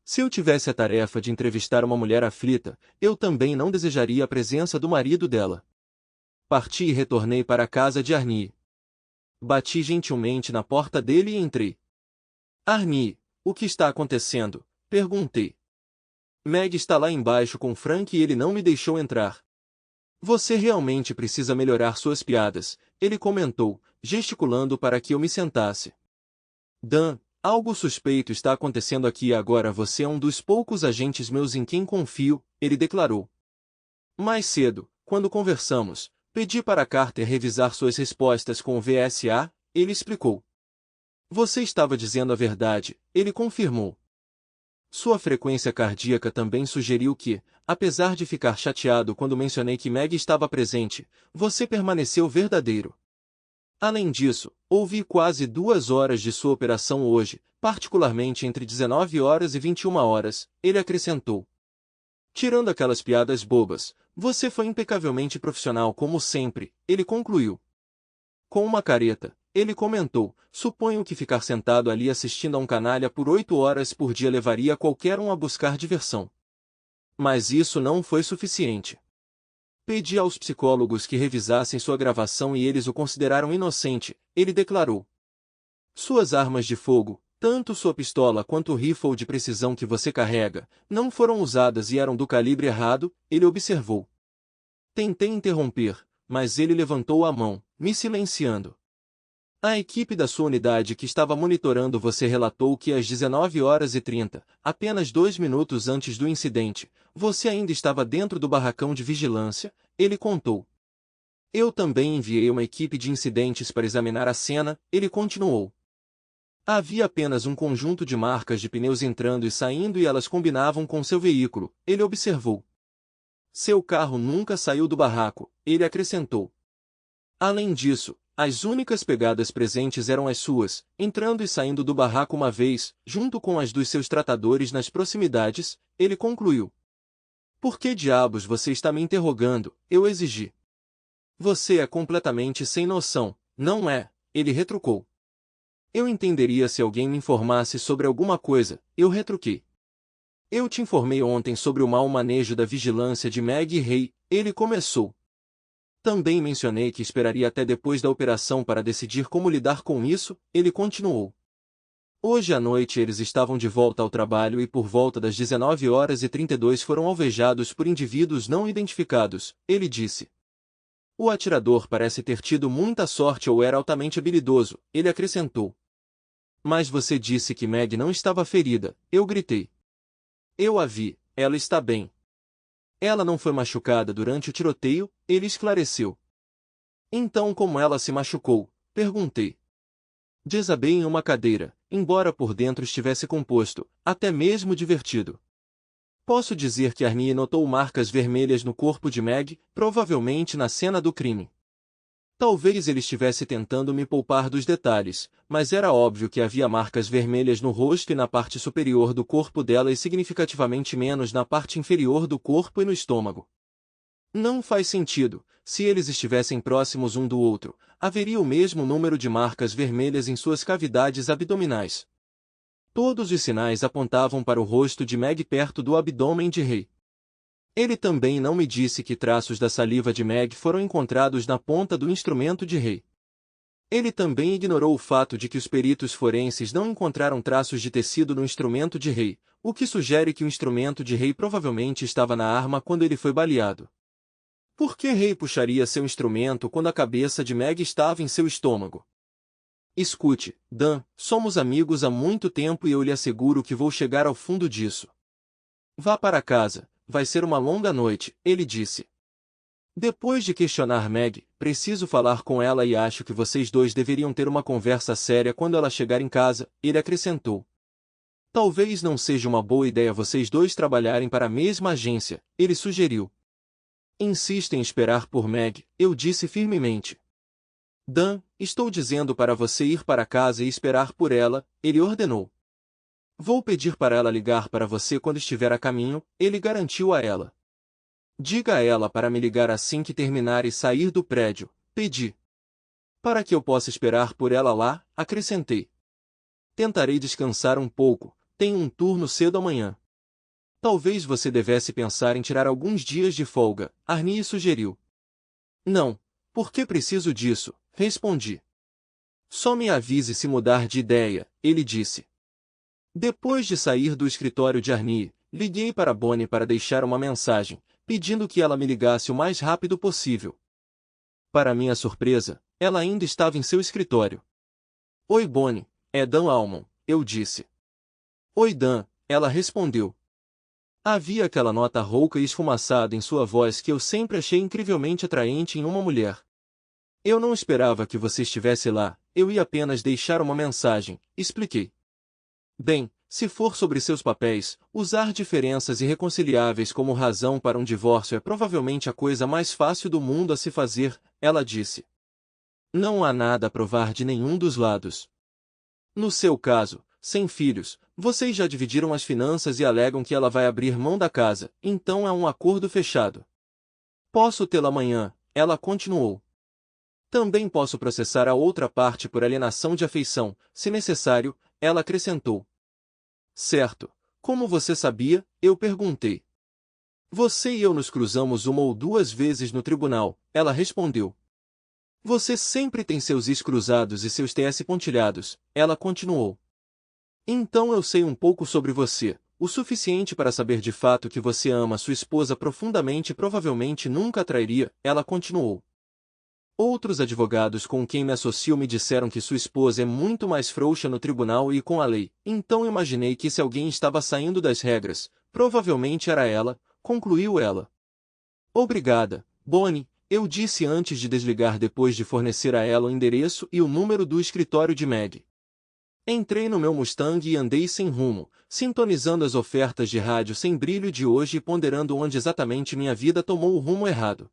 Se eu tivesse a tarefa de entrevistar uma mulher aflita, eu também não desejaria a presença do marido dela. Parti e retornei para a casa de Arnie. Bati gentilmente na porta dele e entrei. Arnie, o que está acontecendo? Perguntei. Meg está lá embaixo com Frank e ele não me deixou entrar. Você realmente precisa melhorar suas piadas, ele comentou, gesticulando para que eu me sentasse. Dan, algo suspeito está acontecendo aqui e agora você é um dos poucos agentes meus em quem confio, ele declarou. Mais cedo, quando conversamos, pedi para Carter revisar suas respostas com o VSA, ele explicou. Você estava dizendo a verdade, ele confirmou. Sua frequência cardíaca também sugeriu que, apesar de ficar chateado quando mencionei que Meg estava presente, você permaneceu verdadeiro. Além disso, ouvi quase 2 horas de sua operação hoje, particularmente entre 19 horas e 21 horas, ele acrescentou. Tirando aquelas piadas bobas, você foi impecavelmente profissional como sempre, ele concluiu. Com uma careta, ele comentou, suponho que ficar sentado ali assistindo a um canalha por 8 horas por dia levaria qualquer um a buscar diversão. Mas isso não foi suficiente. Pedi aos psicólogos que revisassem sua gravação e eles o consideraram inocente, ele declarou. Suas armas de fogo, tanto sua pistola quanto o rifle de precisão que você carrega, não foram usadas e eram do calibre errado, ele observou. Tentei interromper, mas ele levantou a mão, me silenciando. A equipe da sua unidade que estava monitorando você relatou que às 19h30, apenas 2 minutos antes do incidente, você ainda estava dentro do barracão de vigilância, ele contou. Eu também enviei uma equipe de incidentes para examinar a cena, ele continuou. Havia apenas um conjunto de marcas de pneus entrando e saindo e elas combinavam com seu veículo, ele observou. Seu carro nunca saiu do barraco, ele acrescentou. Além disso, as únicas pegadas presentes eram as suas, entrando e saindo do barraco uma vez, junto com as dos seus tratadores nas proximidades, ele concluiu. Por que diabos você está me interrogando? Eu exigi. Você é completamente sem noção, não é? Ele retrucou. Eu entenderia se alguém me informasse sobre alguma coisa, eu retruquei. Eu te informei ontem sobre o mau manejo da vigilância de Meg e Ray, ele começou. Também mencionei que esperaria até depois da operação para decidir como lidar com isso, ele continuou. Hoje à noite eles estavam de volta ao trabalho e por volta das 19h32 foram alvejados por indivíduos não identificados, ele disse. O atirador parece ter tido muita sorte ou era altamente habilidoso, ele acrescentou. Mas você disse que Meg não estava ferida, eu gritei. Eu a vi, ela está bem. Ela não foi machucada durante o tiroteio, ele esclareceu. Então como ela se machucou? Perguntei. Desabei em uma cadeira, embora por dentro estivesse composto, até mesmo divertido. Posso dizer que Arnie notou marcas vermelhas no corpo de Meg, provavelmente na cena do crime. Talvez ele estivesse tentando me poupar dos detalhes, mas era óbvio que havia marcas vermelhas no rosto e na parte superior do corpo dela e significativamente menos na parte inferior do corpo e no estômago. Não faz sentido, se eles estivessem próximos um do outro, haveria o mesmo número de marcas vermelhas em suas cavidades abdominais. Todos os sinais apontavam para o rosto de Meg perto do abdômen de Ray. Ele também não me disse que traços da saliva de Meg foram encontrados na ponta do instrumento de Ray. Ele também ignorou o fato de que os peritos forenses não encontraram traços de tecido no instrumento de Ray, o que sugere que o instrumento de Ray provavelmente estava na arma quando ele foi baleado. Por que Ray puxaria seu instrumento quando a cabeça de Meg estava em seu estômago? Escute, Dan, somos amigos há muito tempo e eu lhe asseguro que vou chegar ao fundo disso. Vá para casa, vai ser uma longa noite, ele disse. Depois de questionar Meg, preciso falar com ela e acho que vocês dois deveriam ter uma conversa séria quando ela chegar em casa, ele acrescentou. Talvez não seja uma boa ideia vocês dois trabalharem para a mesma agência, ele sugeriu. Insisto em esperar por Meg, eu disse firmemente. Dan, estou dizendo para você ir para casa e esperar por ela, ele ordenou. Vou pedir para ela ligar para você quando estiver a caminho, ele garantiu a ela. Diga a ela para me ligar assim que terminar e sair do prédio, pedi. Para que eu possa esperar por ela lá, acrescentei. Tentarei descansar um pouco, tenho um turno cedo amanhã. Talvez você devesse pensar em tirar alguns dias de folga, Arnie sugeriu. Não, por que preciso disso? Respondi. Só me avise se mudar de ideia, ele disse. Depois de sair do escritório de Arnie, liguei para Bonnie para deixar uma mensagem, pedindo que ela me ligasse o mais rápido possível. Para minha surpresa, ela ainda estava em seu escritório. Oi Bonnie, é Dan Almon, eu disse. Oi Dan, ela respondeu. Havia aquela nota rouca e esfumaçada em sua voz que eu sempre achei incrivelmente atraente em uma mulher. Eu não esperava que você estivesse lá, eu ia apenas deixar uma mensagem, expliquei. Bem, se for sobre seus papéis, usar diferenças irreconciliáveis como razão para um divórcio é provavelmente a coisa mais fácil do mundo a se fazer, ela disse. Não há nada a provar de nenhum dos lados. No seu caso, sem filhos, vocês já dividiram as finanças e alegam que ela vai abrir mão da casa, então é um acordo fechado. Posso tê-la amanhã, ela continuou. Também posso processar a outra parte por alienação de afeição, se necessário, ela acrescentou. Certo. Como você sabia? Eu perguntei. Você e eu nos cruzamos uma ou duas vezes no tribunal, ela respondeu. Você sempre tem seus is cruzados e seus ts pontilhados, ela continuou. Então eu sei um pouco sobre você, o suficiente para saber de fato que você ama sua esposa profundamente e provavelmente nunca a trairia, ela continuou. Outros advogados com quem me associo me disseram que sua esposa é muito mais frouxa no tribunal e com a lei, então imaginei que se alguém estava saindo das regras, provavelmente era ela, concluiu ela. Obrigada, Bonnie, eu disse antes de desligar depois de fornecer a ela o endereço e o número do escritório de Meg. Entrei no meu Mustang e andei sem rumo, sintonizando as ofertas de rádio sem brilho de hoje e ponderando onde exatamente minha vida tomou o rumo errado.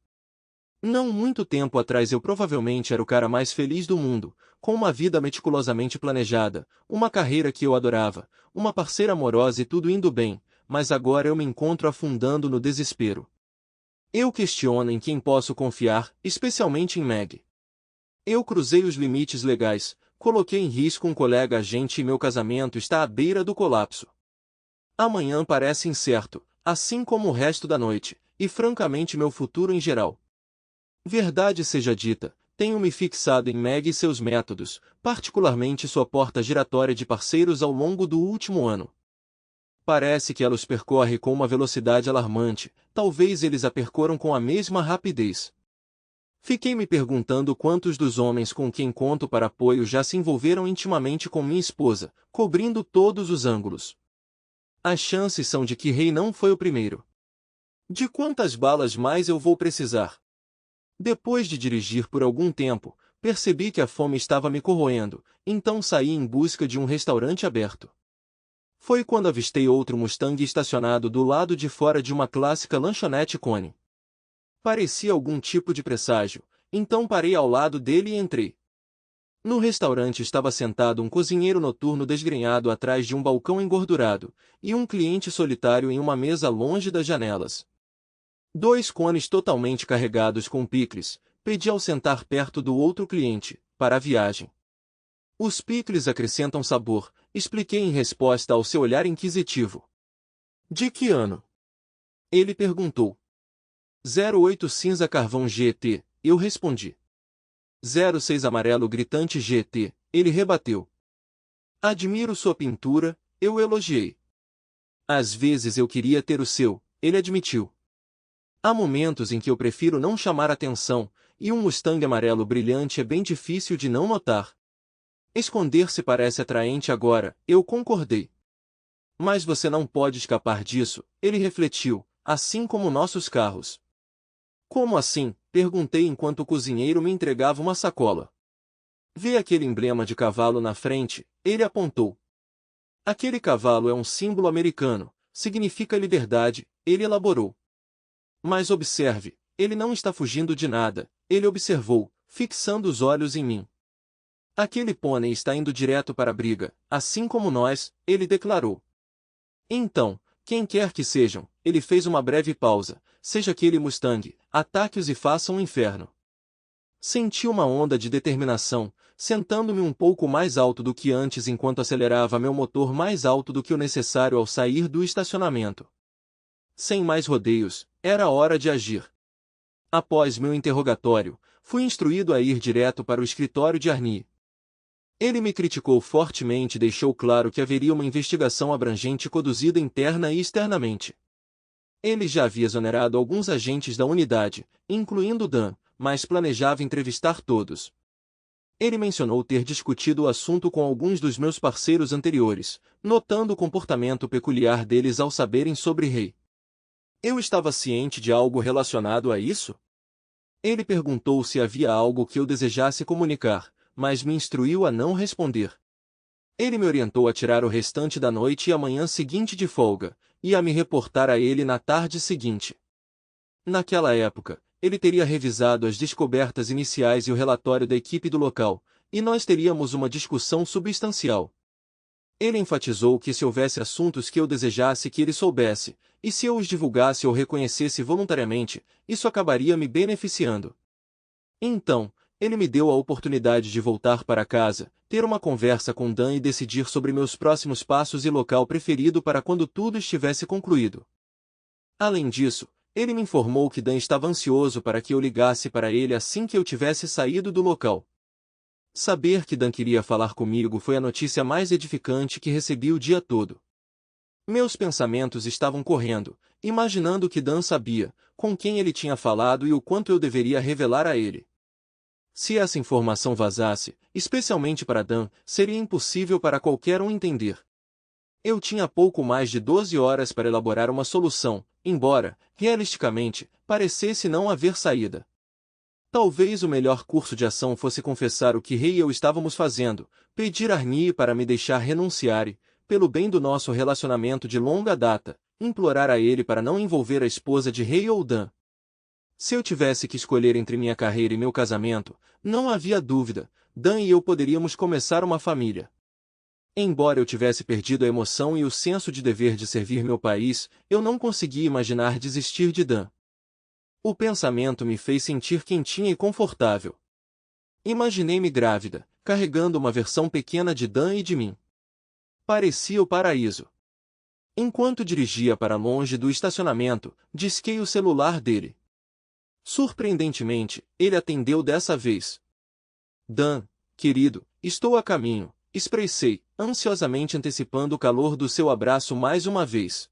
Não muito tempo atrás eu provavelmente era o cara mais feliz do mundo, com uma vida meticulosamente planejada, uma carreira que eu adorava, uma parceira amorosa e tudo indo bem, mas agora eu me encontro afundando no desespero. Eu questiono em quem posso confiar, especialmente em Meg. Eu cruzei os limites legais, coloquei em risco um colega agente e meu casamento está à beira do colapso. Amanhã parece incerto, assim como o resto da noite, e francamente meu futuro em geral. Verdade seja dita, tenho me fixado em Meg e seus métodos, particularmente sua porta giratória de parceiros ao longo do último ano. Parece que ela os percorre com uma velocidade alarmante, talvez eles a percorram com a mesma rapidez. Fiquei me perguntando quantos dos homens com quem conto para apoio já se envolveram intimamente com minha esposa, cobrindo todos os ângulos. As chances são de que Rei não foi o primeiro. De quantas balas mais eu vou precisar? Depois de dirigir por algum tempo, percebi que a fome estava me corroendo, então saí em busca de um restaurante aberto. Foi quando avistei outro Mustang estacionado do lado de fora de uma clássica lanchonete Cone. Parecia algum tipo de presságio, então parei ao lado dele e entrei. No restaurante estava sentado um cozinheiro noturno desgrenhado atrás de um balcão engordurado, e um cliente solitário em uma mesa longe das janelas. 2 cones totalmente carregados com picles, pedi ao sentar perto do outro cliente, para a viagem. Os picles acrescentam sabor, expliquei em resposta ao seu olhar inquisitivo. De que ano? Ele perguntou. 08 cinza carvão GT, eu respondi. 06 amarelo gritante GT, ele rebateu. Admiro sua pintura, eu elogiei. Às vezes eu queria ter o seu, ele admitiu. Há momentos em que eu prefiro não chamar atenção, e um Mustang amarelo brilhante é bem difícil de não notar. Esconder-se parece atraente agora, eu concordei. Mas você não pode escapar disso, ele refletiu, assim como nossos carros. Como assim? Perguntei enquanto o cozinheiro me entregava uma sacola. Vê aquele emblema de cavalo na frente, ele apontou. Aquele cavalo é um símbolo americano, significa liberdade, ele elaborou. Mas observe, ele não está fugindo de nada, ele observou, fixando os olhos em mim. Aquele pônei está indo direto para a briga, assim como nós, ele declarou. Então, quem quer que sejam, ele fez uma breve pausa, seja aquele Mustang, ataque-os e faça um inferno. Senti uma onda de determinação, sentando-me um pouco mais alto do que antes enquanto acelerava meu motor mais alto do que o necessário ao sair do estacionamento. Sem mais rodeios, era hora de agir. Após meu interrogatório, fui instruído a ir direto para o escritório de Arnie. Ele me criticou fortemente e deixou claro que haveria uma investigação abrangente conduzida interna e externamente. Ele já havia exonerado alguns agentes da unidade, incluindo Dan, mas planejava entrevistar todos. Ele mencionou ter discutido o assunto com alguns dos meus parceiros anteriores, notando o comportamento peculiar deles ao saberem sobre Rei. Eu estava ciente de algo relacionado a isso? Ele perguntou se havia algo que eu desejasse comunicar, mas me instruiu a não responder. Ele me orientou a tirar o restante da noite e a manhã seguinte de folga, e a me reportar a ele na tarde seguinte. Naquela época, ele teria revisado as descobertas iniciais e o relatório da equipe do local, e nós teríamos uma discussão substancial. Ele enfatizou que se houvesse assuntos que eu desejasse que ele soubesse, e se eu os divulgasse ou reconhecesse voluntariamente, isso acabaria me beneficiando. Então, ele me deu a oportunidade de voltar para casa, ter uma conversa com Dan e decidir sobre meus próximos passos e local preferido para quando tudo estivesse concluído. Além disso, ele me informou que Dan estava ansioso para que eu ligasse para ele assim que eu tivesse saído do local. Saber que Dan queria falar comigo foi a notícia mais edificante que recebi o dia todo. Meus pensamentos estavam correndo, imaginando que Dan sabia, com quem ele tinha falado e o quanto eu deveria revelar a ele. Se essa informação vazasse, especialmente para Dan, seria impossível para qualquer um entender. Eu tinha pouco mais de 12 horas para elaborar uma solução, embora, realisticamente, parecesse não haver saída. Talvez o melhor curso de ação fosse confessar o que Rei e eu estávamos fazendo, pedir a Arnie para me deixar renunciar e, pelo bem do nosso relacionamento de longa data, implorar a ele para não envolver a esposa de Rei ou Dan. Se eu tivesse que escolher entre minha carreira e meu casamento, não havia dúvida, Dan e eu poderíamos começar uma família. Embora eu tivesse perdido a emoção e o senso de dever de servir meu país, eu não conseguia imaginar desistir de Dan. O pensamento me fez sentir quentinha e confortável. Imaginei-me grávida, carregando uma versão pequena de Dan e de mim. Parecia o paraíso. Enquanto dirigia para longe do estacionamento, disquei o celular dele. Surpreendentemente, ele atendeu dessa vez. Dan, querido, estou a caminho, expressei, ansiosamente antecipando o calor do seu abraço mais uma vez.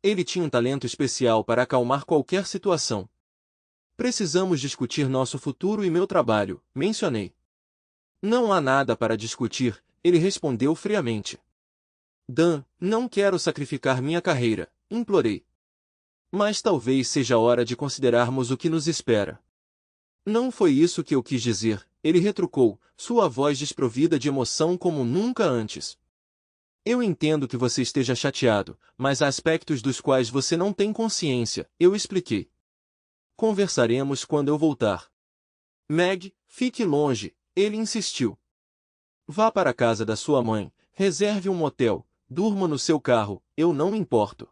Ele tinha um talento especial para acalmar qualquer situação. Precisamos discutir nosso futuro e meu trabalho, mencionei. Não há nada para discutir, ele respondeu friamente. Dan, não quero sacrificar minha carreira, implorei. Mas talvez seja hora de considerarmos o que nos espera. Não foi isso que eu quis dizer, ele retrucou, sua voz desprovida de emoção como nunca antes. Eu entendo que você esteja chateado, mas há aspectos dos quais você não tem consciência, eu expliquei. Conversaremos quando eu voltar. Meg, fique longe, ele insistiu. Vá para a casa da sua mãe, reserve um motel, durma no seu carro, eu não me importo.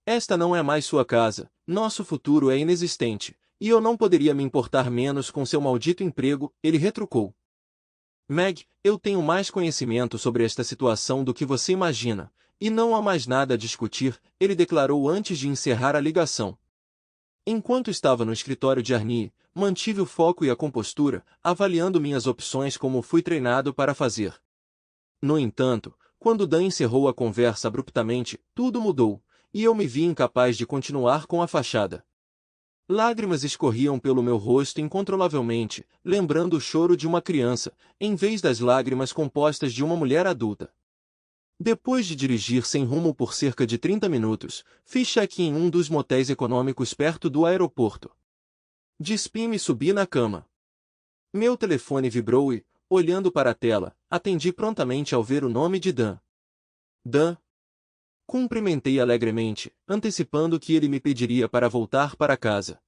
Esta não é mais sua casa, nosso futuro é inexistente, e eu não poderia me importar menos com seu maldito emprego, ele retrucou. Meg, eu tenho mais conhecimento sobre esta situação do que você imagina, e não há mais nada a discutir, ele declarou antes de encerrar a ligação. Enquanto estava no escritório de Arnie, mantive o foco e a compostura, avaliando minhas opções como fui treinado para fazer. No entanto, quando Dan encerrou a conversa abruptamente, tudo mudou, e eu me vi incapaz de continuar com a fachada. Lágrimas escorriam pelo meu rosto incontrolavelmente, lembrando o choro de uma criança, em vez das lágrimas compostas de uma mulher adulta. Depois de dirigir sem rumo por cerca de 30 minutos, fiz check-in em um dos motéis econômicos perto do aeroporto. Despi-me e subi na cama. Meu telefone vibrou e, olhando para a tela, atendi prontamente ao ver o nome de Dan. Dan. Cumprimentei alegremente, antecipando que ele me pediria para voltar para casa.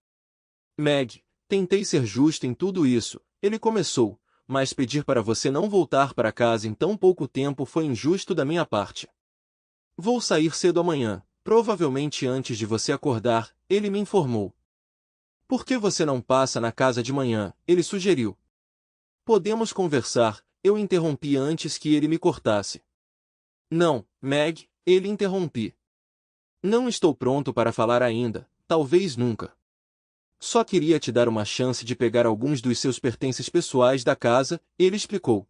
Meg, tentei ser justo em tudo isso, ele começou, mas pedir para você não voltar para casa em tão pouco tempo foi injusto da minha parte. Vou sair cedo amanhã, provavelmente antes de você acordar, ele me informou. Por que você não passa na casa de manhã? Ele sugeriu. Podemos conversar, eu interrompi antes que ele me cortasse. Não, Meg, ele interrompi. Não estou pronto para falar ainda, talvez nunca. Só queria te dar uma chance de pegar alguns dos seus pertences pessoais da casa, ele explicou.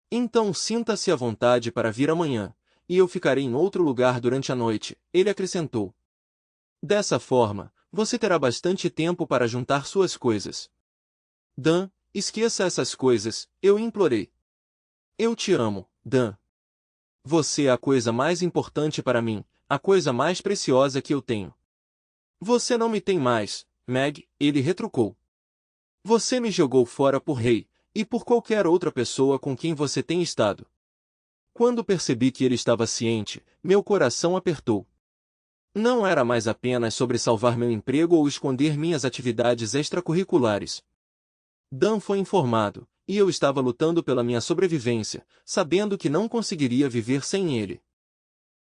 Então sinta-se à vontade para vir amanhã, e eu ficarei em outro lugar durante a noite, ele acrescentou. Dessa forma, você terá bastante tempo para juntar suas coisas. Dan, esqueça essas coisas, eu implorei. Eu te amo, Dan. Você é a coisa mais importante para mim, a coisa mais preciosa que eu tenho. Você não me tem mais, Meg, ele retrucou. Você me jogou fora por Ray, e por qualquer outra pessoa com quem você tem estado. Quando percebi que ele estava ciente, meu coração apertou. Não era mais apenas sobre salvar meu emprego ou esconder minhas atividades extracurriculares. Dan foi informado, e eu estava lutando pela minha sobrevivência, sabendo que não conseguiria viver sem ele.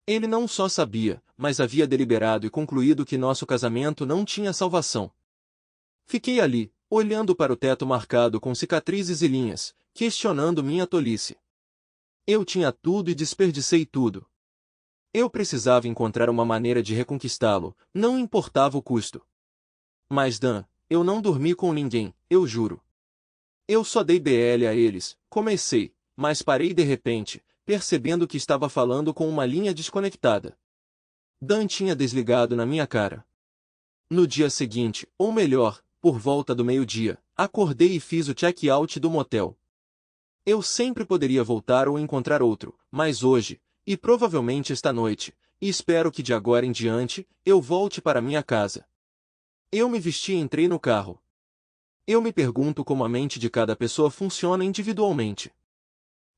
Ele não só sabia, mas havia deliberado e concluído que nosso casamento não tinha salvação. Fiquei ali, olhando para o teto marcado com cicatrizes e linhas, questionando minha tolice. Eu tinha tudo e desperdicei tudo. Eu precisava encontrar uma maneira de reconquistá-lo, não importava o custo. Mas Dan, eu não dormi com ninguém, eu juro. Eu só dei BL a eles, comecei, mas parei de repente, percebendo que estava falando com uma linha desconectada. Dan tinha desligado na minha cara. No dia seguinte, ou melhor, por volta do meio-dia, acordei e fiz o check-out do motel. Eu sempre poderia voltar ou encontrar outro, mas hoje, e provavelmente esta noite, e espero que de agora em diante, eu volte para minha casa. Eu me vesti e entrei no carro. Eu me pergunto como a mente de cada pessoa funciona individualmente.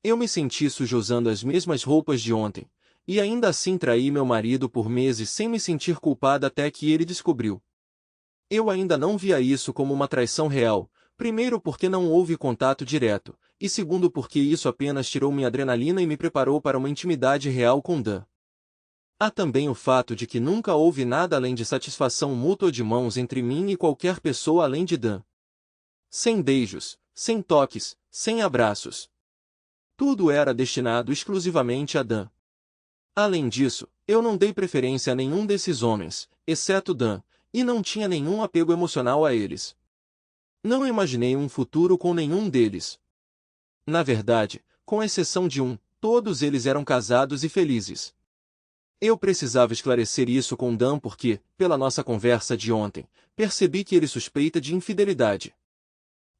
Eu me senti sujo usando as mesmas roupas de ontem, e ainda assim traí meu marido por meses sem me sentir culpada até que ele descobriu. Eu ainda não via isso como uma traição real, primeiro porque não houve contato direto, e segundo porque isso apenas tirou minha adrenalina e me preparou para uma intimidade real com Dan. Há também o fato de que nunca houve nada além de satisfação mútua de mãos entre mim e qualquer pessoa além de Dan. Sem beijos, sem toques, sem abraços. Tudo era destinado exclusivamente a Dan. Além disso, eu não dei preferência a nenhum desses homens, exceto Dan, e não tinha nenhum apego emocional a eles. Não imaginei um futuro com nenhum deles. Na verdade, com exceção de um, todos eles eram casados e felizes. Eu precisava esclarecer isso com Dan porque, pela nossa conversa de ontem, percebi que ele suspeita de infidelidade.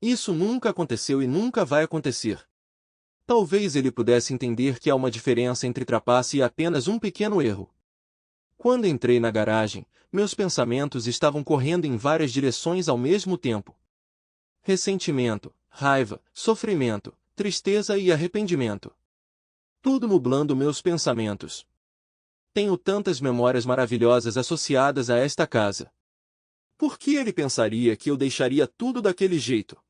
Isso nunca aconteceu e nunca vai acontecer. Talvez ele pudesse entender que há uma diferença entre trapace e apenas um pequeno erro. Quando entrei na garagem, meus pensamentos estavam correndo em várias direções ao mesmo tempo. Ressentimento, raiva, sofrimento, tristeza e arrependimento. Tudo nublando meus pensamentos. Tenho tantas memórias maravilhosas associadas a esta casa. Por que ele pensaria que eu deixaria tudo daquele jeito?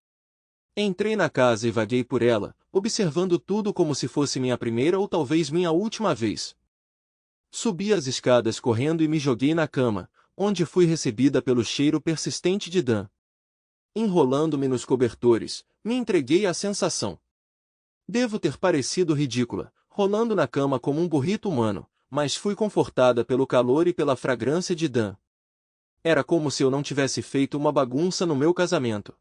Entrei na casa e vaguei por ela, observando tudo como se fosse minha primeira ou talvez minha última vez. Subi as escadas correndo e me joguei na cama, onde fui recebida pelo cheiro persistente de Dan. Enrolando-me nos cobertores, me entreguei à sensação. Devo ter parecido ridícula, rolando na cama como um burrito humano, mas fui confortada pelo calor e pela fragrância de Dan. Era como se eu não tivesse feito uma bagunça no meu casamento.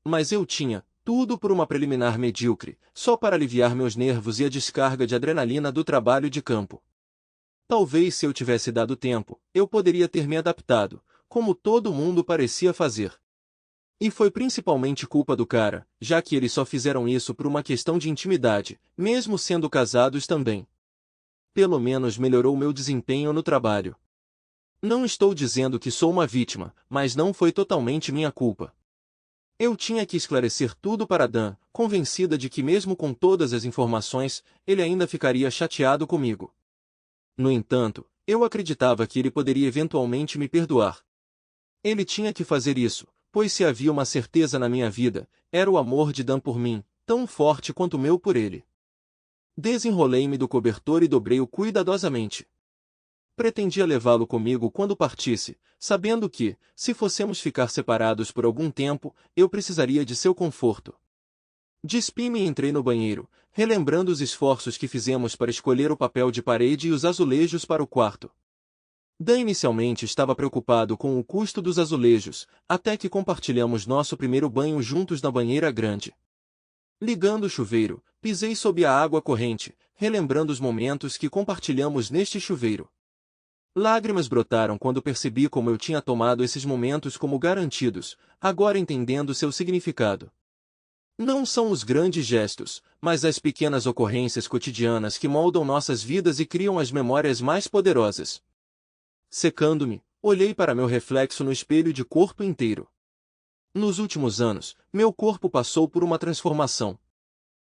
Mas eu tinha, tudo por uma preliminar medíocre, só para aliviar meus nervos e a descarga de adrenalina do trabalho de campo. Talvez se eu tivesse dado tempo, eu poderia ter me adaptado, como todo mundo parecia fazer. E foi principalmente culpa do cara, já que eles só fizeram isso por uma questão de intimidade, mesmo sendo casados também. Pelo menos melhorou meu desempenho no trabalho. Não estou dizendo que sou uma vítima, mas não foi totalmente minha culpa. Eu tinha que esclarecer tudo para Dan, convencida de que mesmo com todas as informações, ele ainda ficaria chateado comigo. No entanto, eu acreditava que ele poderia eventualmente me perdoar. Ele tinha que fazer isso, pois se havia uma certeza na minha vida, era o amor de Dan por mim, tão forte quanto o meu por ele. Desenrolei-me do cobertor e dobrei-o cuidadosamente. Pretendia levá-lo comigo quando partisse, sabendo que, se fossemos ficar separados por algum tempo, eu precisaria de seu conforto. Despi-me e entrei no banheiro, relembrando os esforços que fizemos para escolher o papel de parede e os azulejos para o quarto. Dan inicialmente estava preocupado com o custo dos azulejos, até que compartilhamos nosso primeiro banho juntos na banheira grande. Ligando o chuveiro, pisei sob a água corrente, relembrando os momentos que compartilhamos neste chuveiro. Lágrimas brotaram quando percebi como eu tinha tomado esses momentos como garantidos, agora entendendo seu significado. Não são os grandes gestos, mas as pequenas ocorrências cotidianas que moldam nossas vidas e criam as memórias mais poderosas. Secando-me, olhei para meu reflexo no espelho de corpo inteiro. Nos últimos anos, meu corpo passou por uma transformação.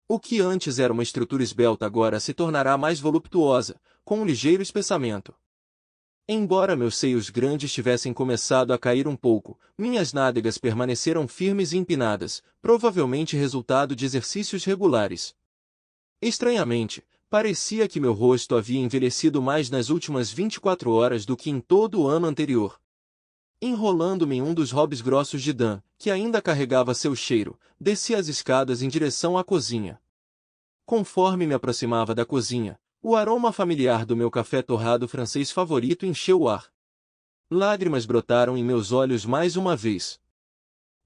O que antes era uma estrutura esbelta agora se tornará mais voluptuosa, com um ligeiro espessamento. Embora meus seios grandes tivessem começado a cair um pouco, minhas nádegas permaneceram firmes e empinadas, provavelmente resultado de exercícios regulares. Estranhamente, parecia que meu rosto havia envelhecido mais nas últimas 24 horas do que em todo o ano anterior. Enrolando-me em um dos hobbies grossos de Dan, que ainda carregava seu cheiro, desci as escadas em direção à cozinha. Conforme me aproximava da cozinha, o aroma familiar do meu café torrado francês favorito encheu o ar. Lágrimas brotaram em meus olhos mais uma vez.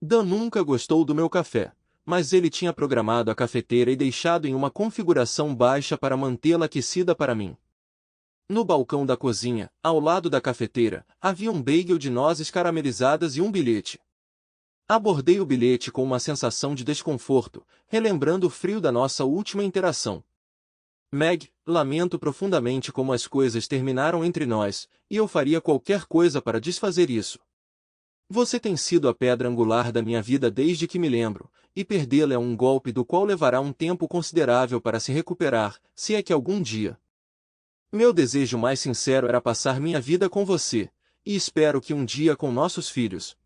Dan nunca gostou do meu café, mas ele tinha programado a cafeteira e deixado em uma configuração baixa para mantê-la aquecida para mim. No balcão da cozinha, ao lado da cafeteira, havia um bagel de nozes caramelizadas e um bilhete. Abordei o bilhete com uma sensação de desconforto, relembrando o frio da nossa última interação. Meg, lamento profundamente como as coisas terminaram entre nós, e eu faria qualquer coisa para desfazer isso. Você tem sido a pedra angular da minha vida desde que me lembro, e perdê-la é um golpe do qual levará um tempo considerável para se recuperar, se é que algum dia. Meu desejo mais sincero era passar minha vida com você, e espero que um dia com nossos filhos.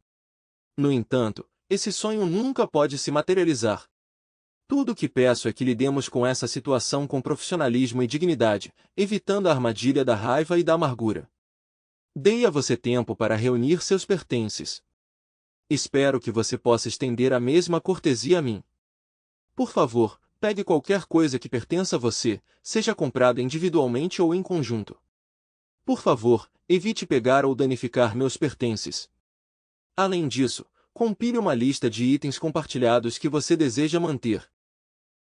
No entanto, esse sonho nunca pode se materializar. Tudo o que peço é que lidemos com essa situação com profissionalismo e dignidade, evitando a armadilha da raiva e da amargura. Dei a você tempo para reunir seus pertences. Espero que você possa estender a mesma cortesia a mim. Por favor, pegue qualquer coisa que pertença a você, seja comprada individualmente ou em conjunto. Por favor, evite pegar ou danificar meus pertences. Além disso, Compile uma lista de itens compartilhados que você deseja manter.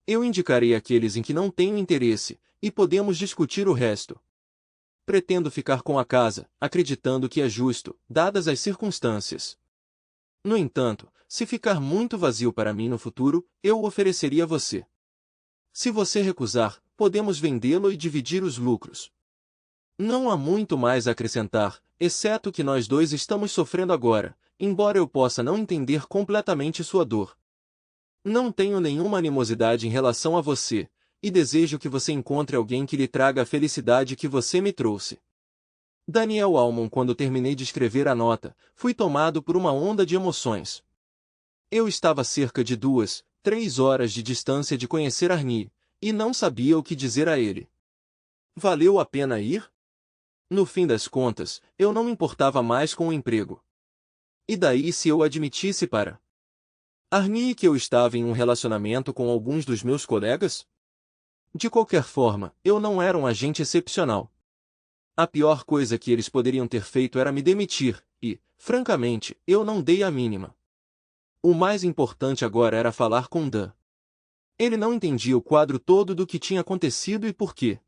Eu indicarei aqueles em que não tenho interesse, e podemos discutir o resto. Pretendo ficar com a casa, acreditando que é justo, dadas as circunstâncias. No entanto, se ficar muito vazio para mim no futuro, eu o ofereceria a você. Se você recusar, podemos vendê-lo e dividir os lucros. Não há muito mais a acrescentar, exceto que nós dois estamos sofrendo agora, embora eu possa não entender completamente sua dor. Não tenho nenhuma animosidade em relação a você, e desejo que você encontre alguém que lhe traga a felicidade que você me trouxe. Daniel Almond. Quando terminei de escrever a nota, fui tomado por uma onda de emoções. Eu estava a cerca de 2, 3 horas de distância de conhecer Arnie, e não sabia o que dizer a ele. Valeu a pena ir? No fim das contas, eu não me importava mais com o emprego. E daí se eu admitisse para Arnie que eu estava em um relacionamento com alguns dos meus colegas? De qualquer forma, eu não era um agente excepcional. A pior coisa que eles poderiam ter feito era me demitir, e, francamente, eu não dei a mínima. O mais importante agora era falar com Dan. Ele não entendia o quadro todo do que tinha acontecido e por quê.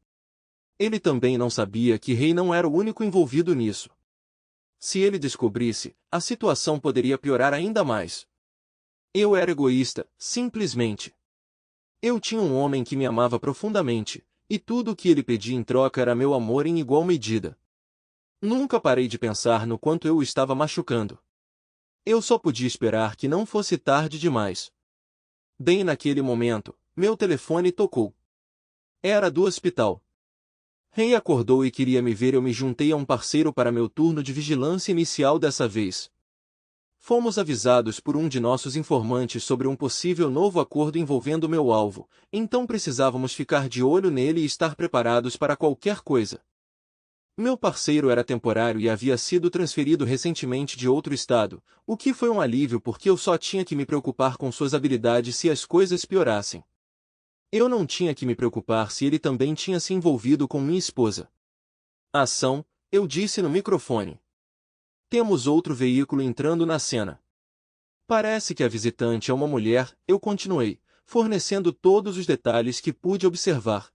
Ele também não sabia que Ray não era o único envolvido nisso. Se ele descobrisse, a situação poderia piorar ainda mais. Eu era egoísta, simplesmente. Eu tinha um homem que me amava profundamente, e tudo o que ele pedia em troca era meu amor em igual medida. Nunca parei de pensar no quanto eu o estava machucando. Eu só podia esperar que não fosse tarde demais. Bem naquele momento, meu telefone tocou. Era do hospital. Ray acordou e queria me ver. Eu me juntei a um parceiro para meu turno de vigilância inicial dessa vez. Fomos avisados por um de nossos informantes sobre um possível novo acordo envolvendo meu alvo, então precisávamos ficar de olho nele e estar preparados para qualquer coisa. Meu parceiro era temporário e havia sido transferido recentemente de outro estado, o que foi um alívio porque eu só tinha que me preocupar com suas habilidades se as coisas piorassem. Eu não tinha que me preocupar se ele também tinha se envolvido com minha esposa. Ação, eu disse no microfone. Temos outro veículo entrando na cena. Parece que a visitante é uma mulher, eu continuei, fornecendo todos os detalhes que pude observar.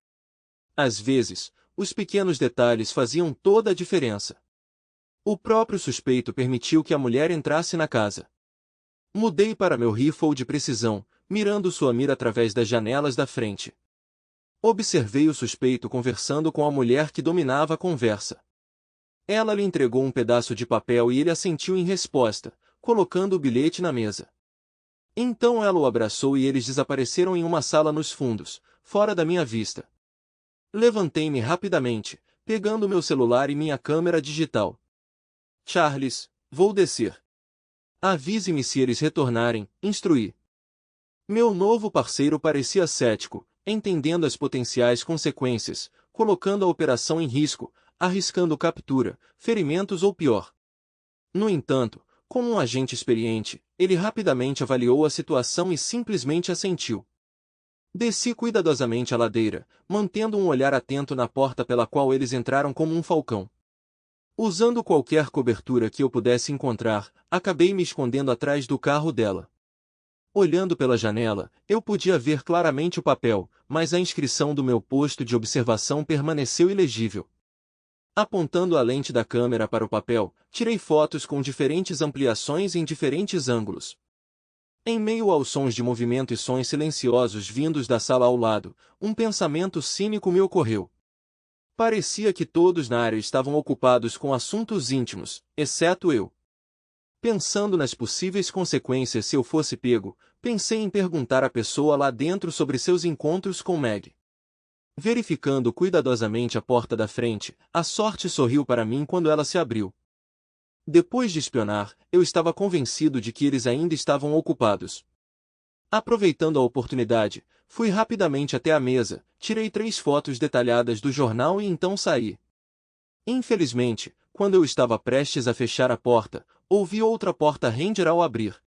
Às vezes, os pequenos detalhes faziam toda a diferença. O próprio suspeito permitiu que a mulher entrasse na casa. Mudei para meu rifle de precisão, mirando sua mira através das janelas da frente. Observei o suspeito conversando com a mulher que dominava a conversa. Ela lhe entregou um pedaço de papel e ele assentiu em resposta, colocando o bilhete na mesa. Então ela o abraçou e eles desapareceram em uma sala nos fundos, fora da minha vista. Levantei-me rapidamente, pegando meu celular e minha câmera digital. Charles, vou descer. Avise-me se eles retornarem, instruí. Meu novo parceiro parecia cético, entendendo as potenciais consequências, colocando a operação em risco, arriscando captura, ferimentos ou pior. No entanto, como um agente experiente, ele rapidamente avaliou a situação e simplesmente assentiu. Desci cuidadosamente a ladeira, mantendo um olhar atento na porta pela qual eles entraram como um falcão. Usando qualquer cobertura que eu pudesse encontrar, acabei me escondendo atrás do carro dela. Olhando pela janela, eu podia ver claramente o papel, mas a inscrição do meu posto de observação permaneceu ilegível. Apontando a lente da câmera para o papel, tirei fotos com diferentes ampliações em diferentes ângulos. Em meio aos sons de movimento e sons silenciosos vindos da sala ao lado, um pensamento cínico me ocorreu. Parecia que todos na área estavam ocupados com assuntos íntimos, exceto eu. Pensando nas possíveis consequências se eu fosse pego, pensei em perguntar à pessoa lá dentro sobre seus encontros com Meg. Verificando cuidadosamente a porta da frente, a sorte sorriu para mim quando ela se abriu. Depois de espionar, eu estava convencido de que eles ainda estavam ocupados. Aproveitando a oportunidade, fui rapidamente até a mesa, tirei 3 fotos detalhadas do jornal e então saí. Infelizmente, quando eu estava prestes a fechar a porta, ouvi outra porta render ao abrir.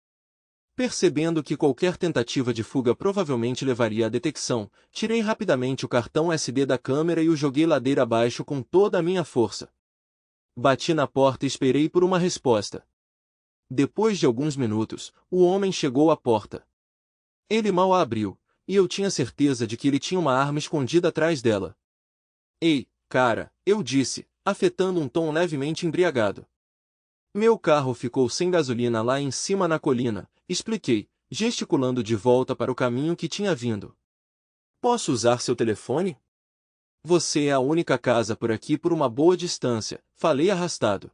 Percebendo que qualquer tentativa de fuga provavelmente levaria à detecção, tirei rapidamente o cartão SD da câmera e o joguei ladeira abaixo com toda a minha força. Bati na porta e esperei por uma resposta. Depois de alguns minutos, o homem chegou à porta. Ele mal a abriu, e eu tinha certeza de que ele tinha uma arma escondida atrás dela. Ei, cara, eu disse, afetando um tom levemente embriagado. Meu carro ficou sem gasolina lá em cima na colina, expliquei, gesticulando de volta para o caminho que tinha vindo. Posso usar seu telefone? Você é a única casa por aqui por uma boa distância, falei arrastado.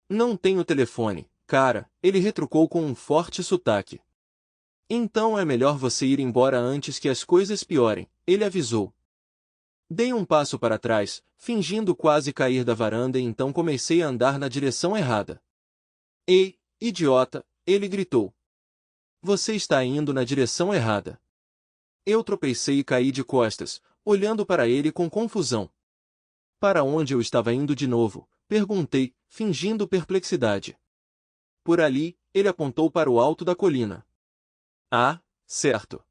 Não tenho telefone, cara, ele retrucou com um forte sotaque. Então é melhor você ir embora antes que as coisas piorem, ele avisou. Dei um passo para trás, fingindo quase cair da varanda e então comecei a andar na direção errada. Ei, idiota, ele gritou. Você está indo na direção errada. Eu tropecei e caí de costas, olhando para ele com confusão. Para onde eu estava indo de novo? Perguntei, fingindo perplexidade. Por ali, ele apontou para o alto da colina. Ah, certo.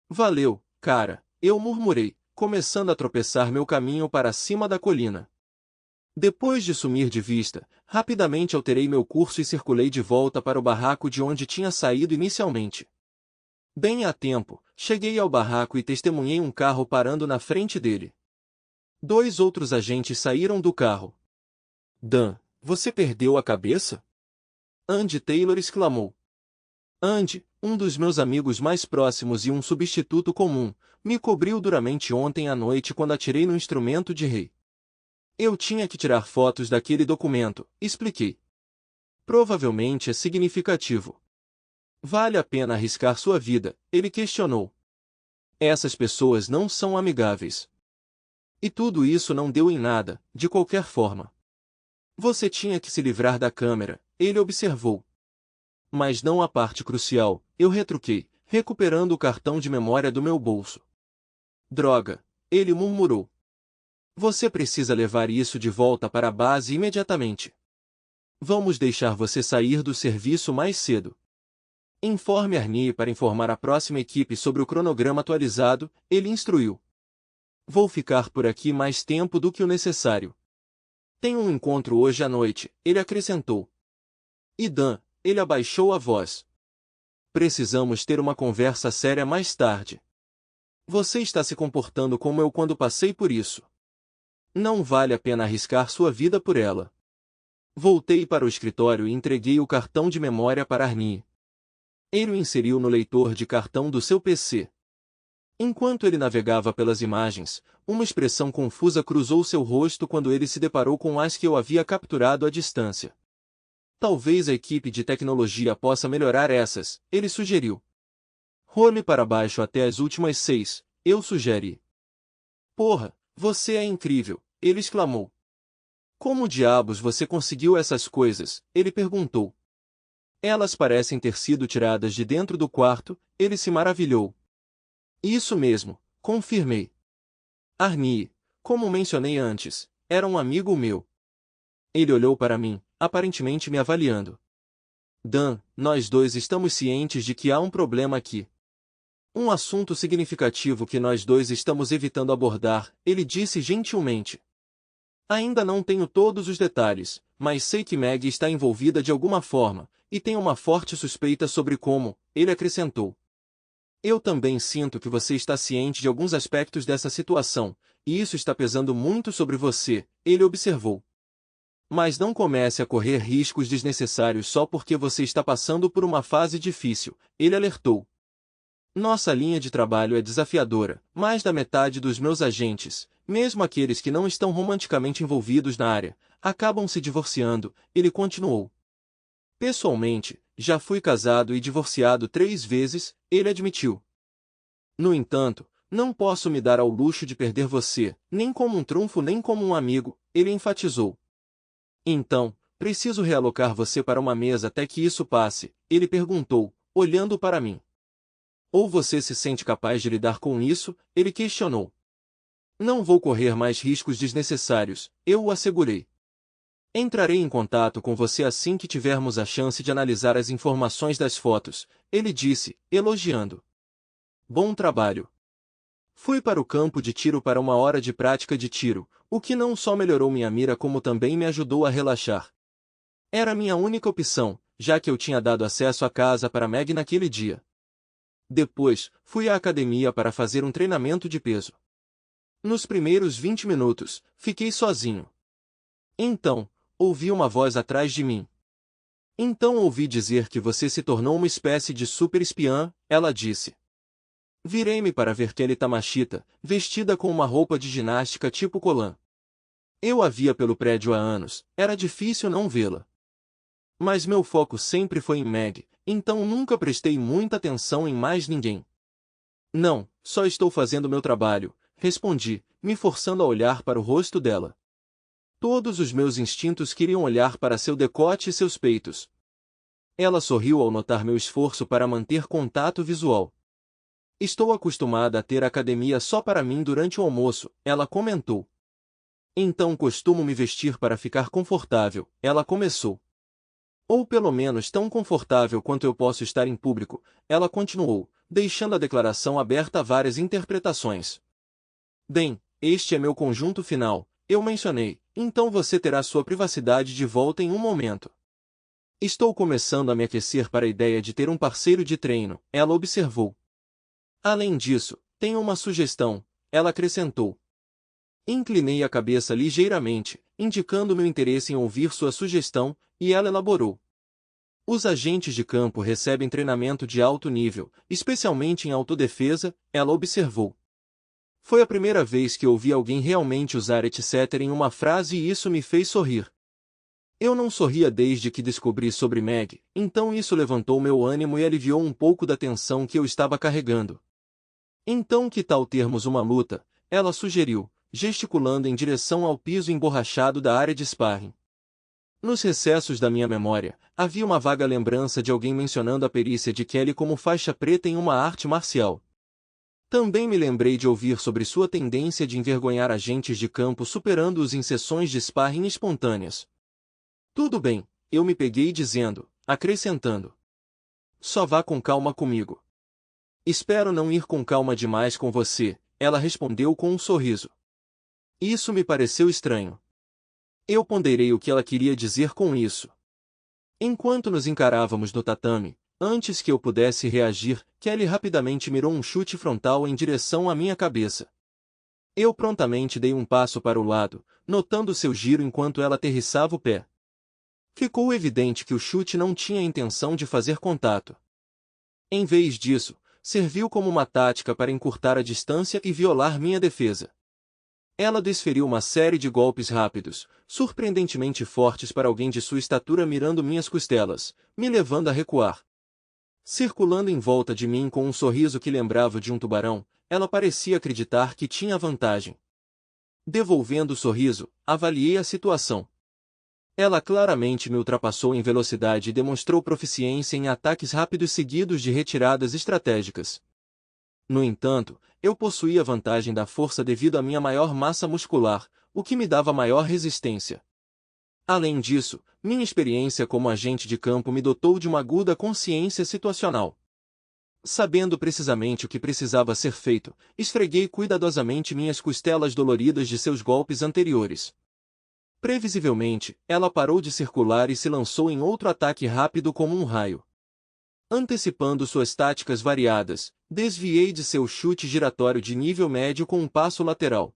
Valeu, cara, eu murmurei, começando a tropeçar meu caminho para cima da colina. Depois de sumir de vista, rapidamente alterei meu curso e circulei de volta para o barraco de onde tinha saído inicialmente. Bem a tempo, cheguei ao barraco e testemunhei um carro parando na frente dele. 2 outros agentes saíram do carro. Dan, você perdeu a cabeça? Andy Taylor exclamou. Andy, um dos meus amigos mais próximos e um substituto comum, me cobriu duramente ontem à noite quando atirei no instrumento de rei. Eu tinha que tirar fotos daquele documento, expliquei. Provavelmente é significativo. Vale a pena arriscar sua vida, ele questionou. Essas pessoas não são amigáveis. E tudo isso não deu em nada, de qualquer forma. Você tinha que se livrar da câmera, ele observou. Mas não a parte crucial, eu retruquei, recuperando o cartão de memória do meu bolso. Droga, ele murmurou. Você precisa levar isso de volta para a base imediatamente. Vamos deixar você sair do serviço mais cedo. Informe Arnie para informar a próxima equipe sobre o cronograma atualizado, ele instruiu. Vou ficar por aqui mais tempo do que o necessário. Tenho um encontro hoje à noite, ele acrescentou. E Dan, ele abaixou a voz. Precisamos ter uma conversa séria mais tarde. Você está se comportando como eu quando passei por isso. Não vale a pena arriscar sua vida por ela. Voltei para o escritório e entreguei o cartão de memória para Arnie. Ele o inseriu no leitor de cartão do seu PC. Enquanto ele navegava pelas imagens, uma expressão confusa cruzou seu rosto quando ele se deparou com as que eu havia capturado à distância. Talvez a equipe de tecnologia possa melhorar essas, ele sugeriu. Role para baixo até as últimas 6, eu sugeri. Porra, você é incrível, ele exclamou. Como diabos você conseguiu essas coisas? Ele perguntou. Elas parecem ter sido tiradas de dentro do quarto, ele se maravilhou. Isso mesmo, confirmei. Arnie, como mencionei antes, era um amigo meu. Ele olhou para mim, aparentemente me avaliando. Dan, nós dois estamos cientes de que há um problema aqui. Um assunto significativo que nós dois estamos evitando abordar, ele disse gentilmente. Ainda não tenho todos os detalhes, mas sei que Meg está envolvida de alguma forma, e tenho uma forte suspeita sobre como, ele acrescentou. Eu também sinto que você está ciente de alguns aspectos dessa situação, e isso está pesando muito sobre você, ele observou. Mas não comece a correr riscos desnecessários só porque você está passando por uma fase difícil, ele alertou. Nossa linha de trabalho é desafiadora, mais da metade dos meus agentes, mesmo aqueles que não estão romanticamente envolvidos na área, acabam se divorciando, ele continuou. Pessoalmente, já fui casado e divorciado 3 vezes, ele admitiu. No entanto, não posso me dar ao luxo de perder você, nem como um trunfo nem como um amigo, ele enfatizou. Então, preciso realocar você para uma mesa até que isso passe, ele perguntou, olhando para mim. Ou você se sente capaz de lidar com isso, ele questionou. Não vou correr mais riscos desnecessários, eu o assegurei. Entrarei em contato com você assim que tivermos a chance de analisar as informações das fotos, ele disse, elogiando. Bom trabalho. Fui para o campo de tiro para 1 hora de prática de tiro, o que não só melhorou minha mira como também me ajudou a relaxar. Era minha única opção, já que eu tinha dado acesso à casa para Meg naquele dia. Depois, fui à academia para fazer um treinamento de peso. Nos primeiros 20 minutos, fiquei sozinho. Então, ouvi uma voz atrás de mim. Então ouvi dizer que você se tornou uma espécie de super espiã, ela disse. Virei-me para ver Kelly Tamashita, vestida com uma roupa de ginástica tipo colã. Eu a via pelo prédio há anos, era difícil não vê-la. Mas meu foco sempre foi em Meg, então nunca prestei muita atenção em mais ninguém. Não, só estou fazendo meu trabalho, respondi, me forçando a olhar para o rosto dela. Todos os meus instintos queriam olhar para seu decote e seus peitos. Ela sorriu ao notar meu esforço para manter contato visual. Estou acostumada a ter academia só para mim durante o almoço, ela comentou. Então costumo me vestir para ficar confortável, ela começou. Ou pelo menos tão confortável quanto eu posso estar em público, ela continuou, deixando a declaração aberta a várias interpretações. Bem, este é meu conjunto final, eu mencionei, então você terá sua privacidade de volta em um momento. Estou começando a me aquecer para a ideia de ter um parceiro de treino, ela observou. Além disso, tenho uma sugestão, ela acrescentou. Inclinei a cabeça ligeiramente, indicando meu interesse em ouvir sua sugestão, e ela elaborou. Os agentes de campo recebem treinamento de alto nível, especialmente em autodefesa, ela observou. Foi a primeira vez que ouvi alguém realmente usar etc. em uma frase e isso me fez sorrir. Eu não sorria desde que descobri sobre Meg, então isso levantou meu ânimo e aliviou um pouco da tensão que eu estava carregando. Então que tal termos uma luta? Ela sugeriu, gesticulando em direção ao piso emborrachado da área de sparring. Nos recessos da minha memória, havia uma vaga lembrança de alguém mencionando a perícia de Kelly como faixa preta em uma arte marcial. Também me lembrei de ouvir sobre sua tendência de envergonhar agentes de campo superando-os em sessões de sparring espontâneas. Tudo bem, eu me peguei dizendo, acrescentando. Só vá com calma comigo. Espero não ir com calma demais com você, ela respondeu com um sorriso. Isso me pareceu estranho. Eu ponderei o que ela queria dizer com isso. Enquanto nos encarávamos no tatame, antes que eu pudesse reagir, Kelly rapidamente mirou um chute frontal em direção à minha cabeça. Eu prontamente dei um passo para o lado, notando seu giro enquanto ela aterrissava o pé. Ficou evidente que o chute não tinha a intenção de fazer contato. Em vez disso, serviu como uma tática para encurtar a distância e violar minha defesa. Ela desferiu uma série de golpes rápidos, surpreendentemente fortes para alguém de sua estatura mirando minhas costelas, me levando a recuar. Circulando em volta de mim com um sorriso que lembrava de um tubarão, ela parecia acreditar que tinha vantagem. Devolvendo o sorriso, avaliei a situação. Ela claramente me ultrapassou em velocidade e demonstrou proficiência em ataques rápidos seguidos de retiradas estratégicas. No entanto, eu possuía vantagem da força devido à minha maior massa muscular, o que me dava maior resistência. Além disso, minha experiência como agente de campo me dotou de uma aguda consciência situacional. Sabendo precisamente o que precisava ser feito, esfreguei cuidadosamente minhas costelas doloridas de seus golpes anteriores. Previsivelmente, ela parou de circular e se lançou em outro ataque rápido como um raio. Antecipando suas táticas variadas, desviei de seu chute giratório de nível médio com um passo lateral.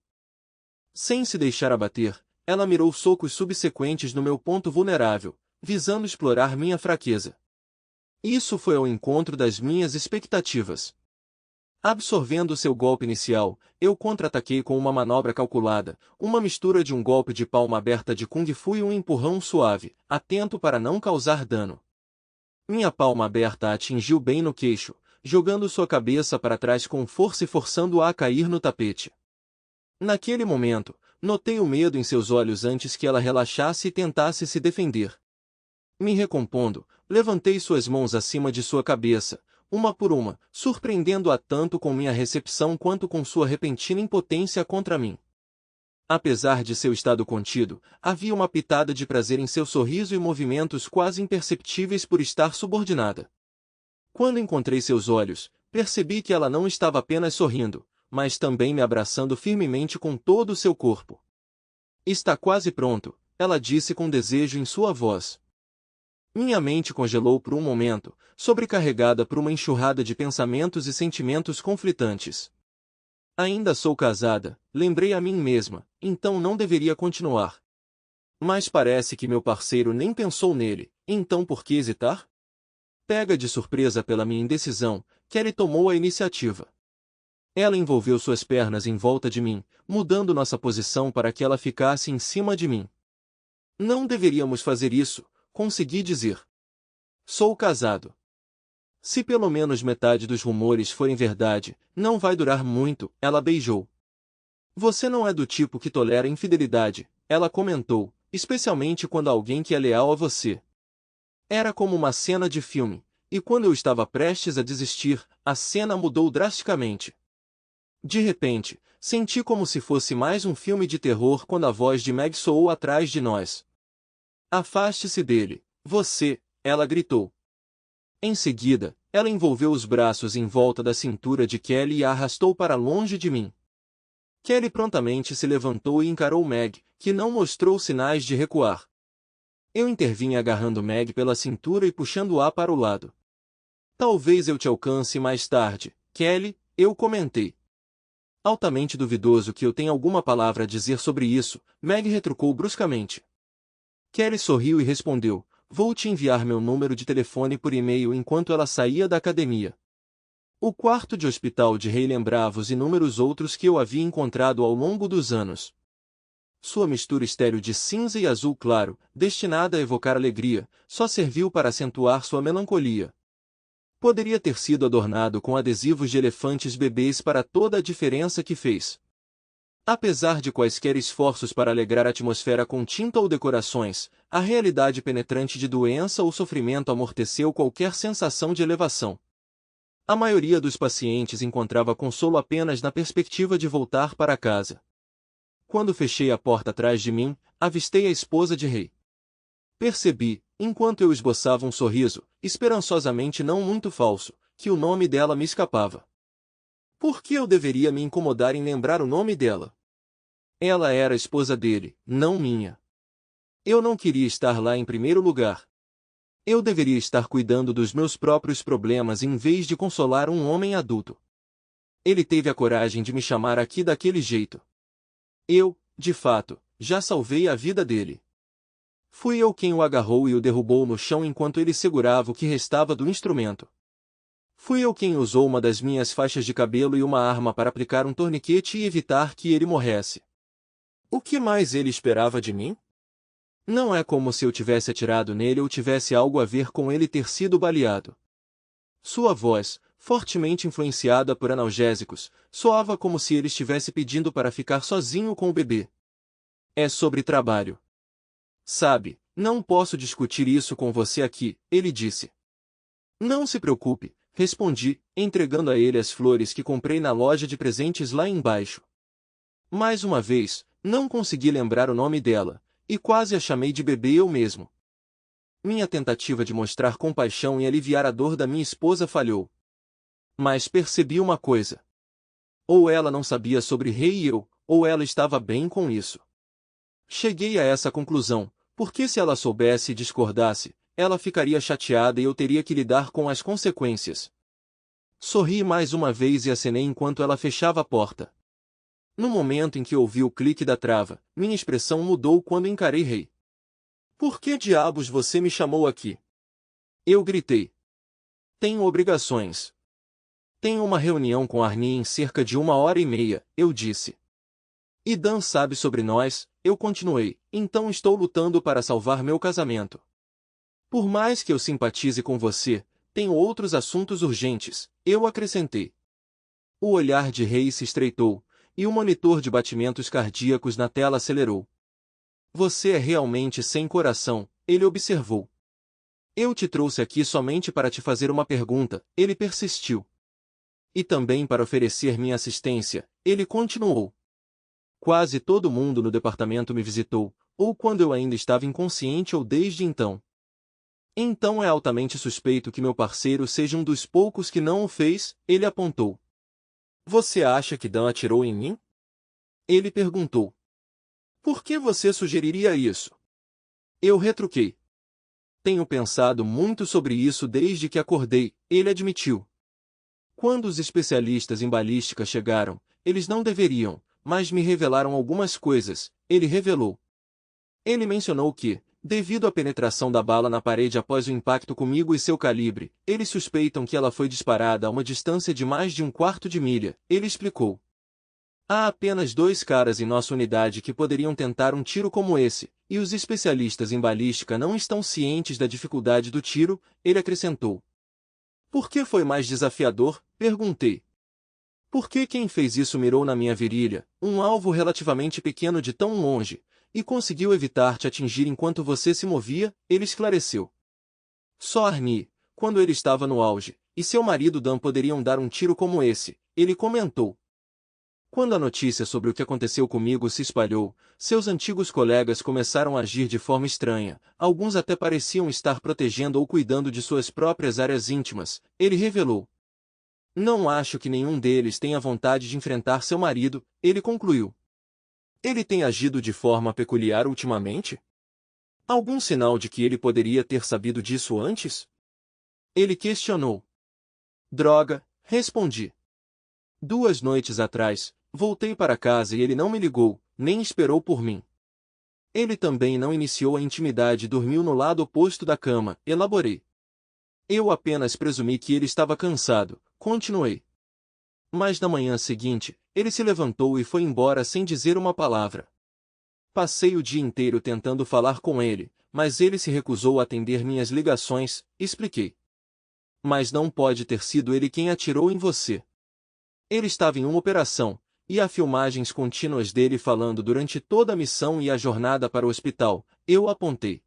Sem se deixar abater, ela mirou socos subsequentes no meu ponto vulnerável, visando explorar minha fraqueza. Isso foi ao encontro das minhas expectativas. Absorvendo seu golpe inicial, eu contra-ataquei com uma manobra calculada, uma mistura de um golpe de palma aberta de Kung Fu e um empurrão suave, atento para não causar dano. Minha palma aberta a atingiu bem no queixo, jogando sua cabeça para trás com força e forçando-a a cair no tapete. Naquele momento, notei o medo em seus olhos antes que ela relaxasse e tentasse se defender. Me recompondo, levantei suas mãos acima de sua cabeça, uma por uma, surpreendendo-a tanto com minha recepção quanto com sua repentina impotência contra mim. Apesar de seu estado contido, havia uma pitada de prazer em seu sorriso e movimentos quase imperceptíveis por estar subordinada. Quando encontrei seus olhos, percebi que ela não estava apenas sorrindo, mas também me abraçando firmemente com todo o seu corpo. Está quase pronto, ela disse com desejo em sua voz. Minha mente congelou por um momento, sobrecarregada por uma enxurrada de pensamentos e sentimentos conflitantes. Ainda sou casada, lembrei a mim mesma, então não deveria continuar. Mas parece que meu parceiro nem pensou nele, então por que hesitar? Pega de surpresa pela minha indecisão, Kelly tomou a iniciativa. Ela envolveu suas pernas em volta de mim, mudando nossa posição para que ela ficasse em cima de mim. Não deveríamos fazer isso, consegui dizer. Sou casado. Se pelo menos metade dos rumores forem verdade, não vai durar muito, ela beijou. Você não é do tipo que tolera infidelidade, ela comentou, especialmente quando alguém que é leal a você. Era como uma cena de filme, e quando eu estava prestes a desistir, a cena mudou drasticamente. De repente, senti como se fosse mais um filme de terror quando a voz de Meg soou atrás de nós. Afaste-se dele, você, ela gritou. Em seguida, ela envolveu os braços em volta da cintura de Kelly e a arrastou para longe de mim. Kelly prontamente se levantou e encarou Meg, que não mostrou sinais de recuar. Eu intervim agarrando Meg pela cintura e puxando-a para o lado. Talvez eu te alcance mais tarde, Kelly, eu comentei. Altamente duvidoso que eu tenha alguma palavra a dizer sobre isso, Meg retrucou bruscamente. Kelly sorriu e respondeu, vou te enviar meu número de telefone por e-mail enquanto ela saía da academia. O quarto de hospital de Ray lembrava os inúmeros outros que eu havia encontrado ao longo dos anos. Sua mistura estéril de cinza e azul claro, destinada a evocar alegria, só serviu para acentuar sua melancolia. Poderia ter sido adornado com adesivos de elefantes bebês para toda a diferença que fez. Apesar de quaisquer esforços para alegrar a atmosfera com tinta ou decorações, a realidade penetrante de doença ou sofrimento amorteceu qualquer sensação de elevação. A maioria dos pacientes encontrava consolo apenas na perspectiva de voltar para casa. Quando fechei a porta atrás de mim, avistei a esposa de Ray. Percebi, enquanto eu esboçava um sorriso, esperançosamente não muito falso, que o nome dela me escapava. Por que eu deveria me incomodar em lembrar o nome dela? Ela era a esposa dele, não minha. Eu não queria estar lá em primeiro lugar. Eu deveria estar cuidando dos meus próprios problemas em vez de consolar um homem adulto. Ele teve a coragem de me chamar aqui daquele jeito. Eu, de fato, já salvei a vida dele. Fui eu quem o agarrou e o derrubou no chão enquanto ele segurava o que restava do instrumento. Fui eu quem usou uma das minhas faixas de cabelo e uma arma para aplicar um torniquete e evitar que ele morresse. O que mais ele esperava de mim? Não é como se eu tivesse atirado nele ou tivesse algo a ver com ele ter sido baleado. Sua voz, fortemente influenciada por analgésicos, soava como se ele estivesse pedindo para ficar sozinho com o bebê. É sobre trabalho. Sabe, não posso discutir isso com você aqui, ele disse. Não se preocupe, respondi, entregando a ele as flores que comprei na loja de presentes lá embaixo. Mais uma vez, não consegui lembrar o nome dela, e quase a chamei de bebê eu mesmo. Minha tentativa de mostrar compaixão e aliviar a dor da minha esposa falhou. Mas percebi uma coisa. Ou ela não sabia sobre Ray e eu, ou ela estava bem com isso. Cheguei a essa conclusão, porque se ela soubesse e discordasse, ela ficaria chateada e eu teria que lidar com as consequências. Sorri mais uma vez e acenei enquanto ela fechava a porta. No momento em que ouvi o clique da trava, minha expressão mudou quando encarei Ray. Por que diabos você me chamou aqui? Eu gritei. Tenho obrigações. Tenho uma reunião com Arnie em cerca de 1h30, eu disse. E Dan sabe sobre nós, eu continuei, então estou lutando para salvar meu casamento. Por mais que eu simpatize com você, tenho outros assuntos urgentes, eu acrescentei. O olhar de Ray se estreitou, e o monitor de batimentos cardíacos na tela acelerou. Você é realmente sem coração, ele observou. Eu te trouxe aqui somente para te fazer uma pergunta, ele persistiu. E também para oferecer minha assistência, ele continuou. Quase todo mundo no departamento me visitou, ou quando eu ainda estava inconsciente ou desde então. Então é altamente suspeito que meu parceiro seja um dos poucos que não o fez, ele apontou. Você acha que Dan atirou em mim? Ele perguntou. Por que você sugeriria isso? Eu retruquei. Tenho pensado muito sobre isso desde que acordei, ele admitiu. Quando os especialistas em balística chegaram, eles não deveriam, mas me revelaram algumas coisas, ele revelou. Ele mencionou que, devido à penetração da bala na parede após o impacto comigo e seu calibre, eles suspeitam que ela foi disparada a uma distância de mais de um quarto de milha, ele explicou. Há apenas 2 caras em nossa unidade que poderiam tentar um tiro como esse, e os especialistas em balística não estão cientes da dificuldade do tiro, ele acrescentou. Por que foi mais desafiador? Perguntei. Porque quem fez isso mirou na minha virilha, um alvo relativamente pequeno de tão longe, e conseguiu evitar te atingir enquanto você se movia, ele esclareceu. Só Arnie, quando ele estava no auge, e seu marido Dan poderiam dar um tiro como esse, ele comentou. Quando a notícia sobre o que aconteceu comigo se espalhou, seus antigos colegas começaram a agir de forma estranha, alguns até pareciam estar protegendo ou cuidando de suas próprias áreas íntimas, ele revelou. Não acho que nenhum deles tenha vontade de enfrentar seu marido, ele concluiu. Ele tem agido de forma peculiar ultimamente? Algum sinal de que ele poderia ter sabido disso antes? Ele questionou. Droga, respondi. 2 noites atrás, voltei para casa e ele não me ligou, nem esperou por mim. Ele também não iniciou a intimidade e dormiu no lado oposto da cama, elaborei. Eu apenas presumi que ele estava cansado, continuei. Mas na manhã seguinte, ele se levantou e foi embora sem dizer uma palavra. Passei o dia inteiro tentando falar com ele, mas ele se recusou a atender minhas ligações, expliquei. Mas não pode ter sido ele quem atirou em você. Ele estava em uma operação, e há filmagens contínuas dele falando durante toda a missão e a jornada para o hospital, eu apontei.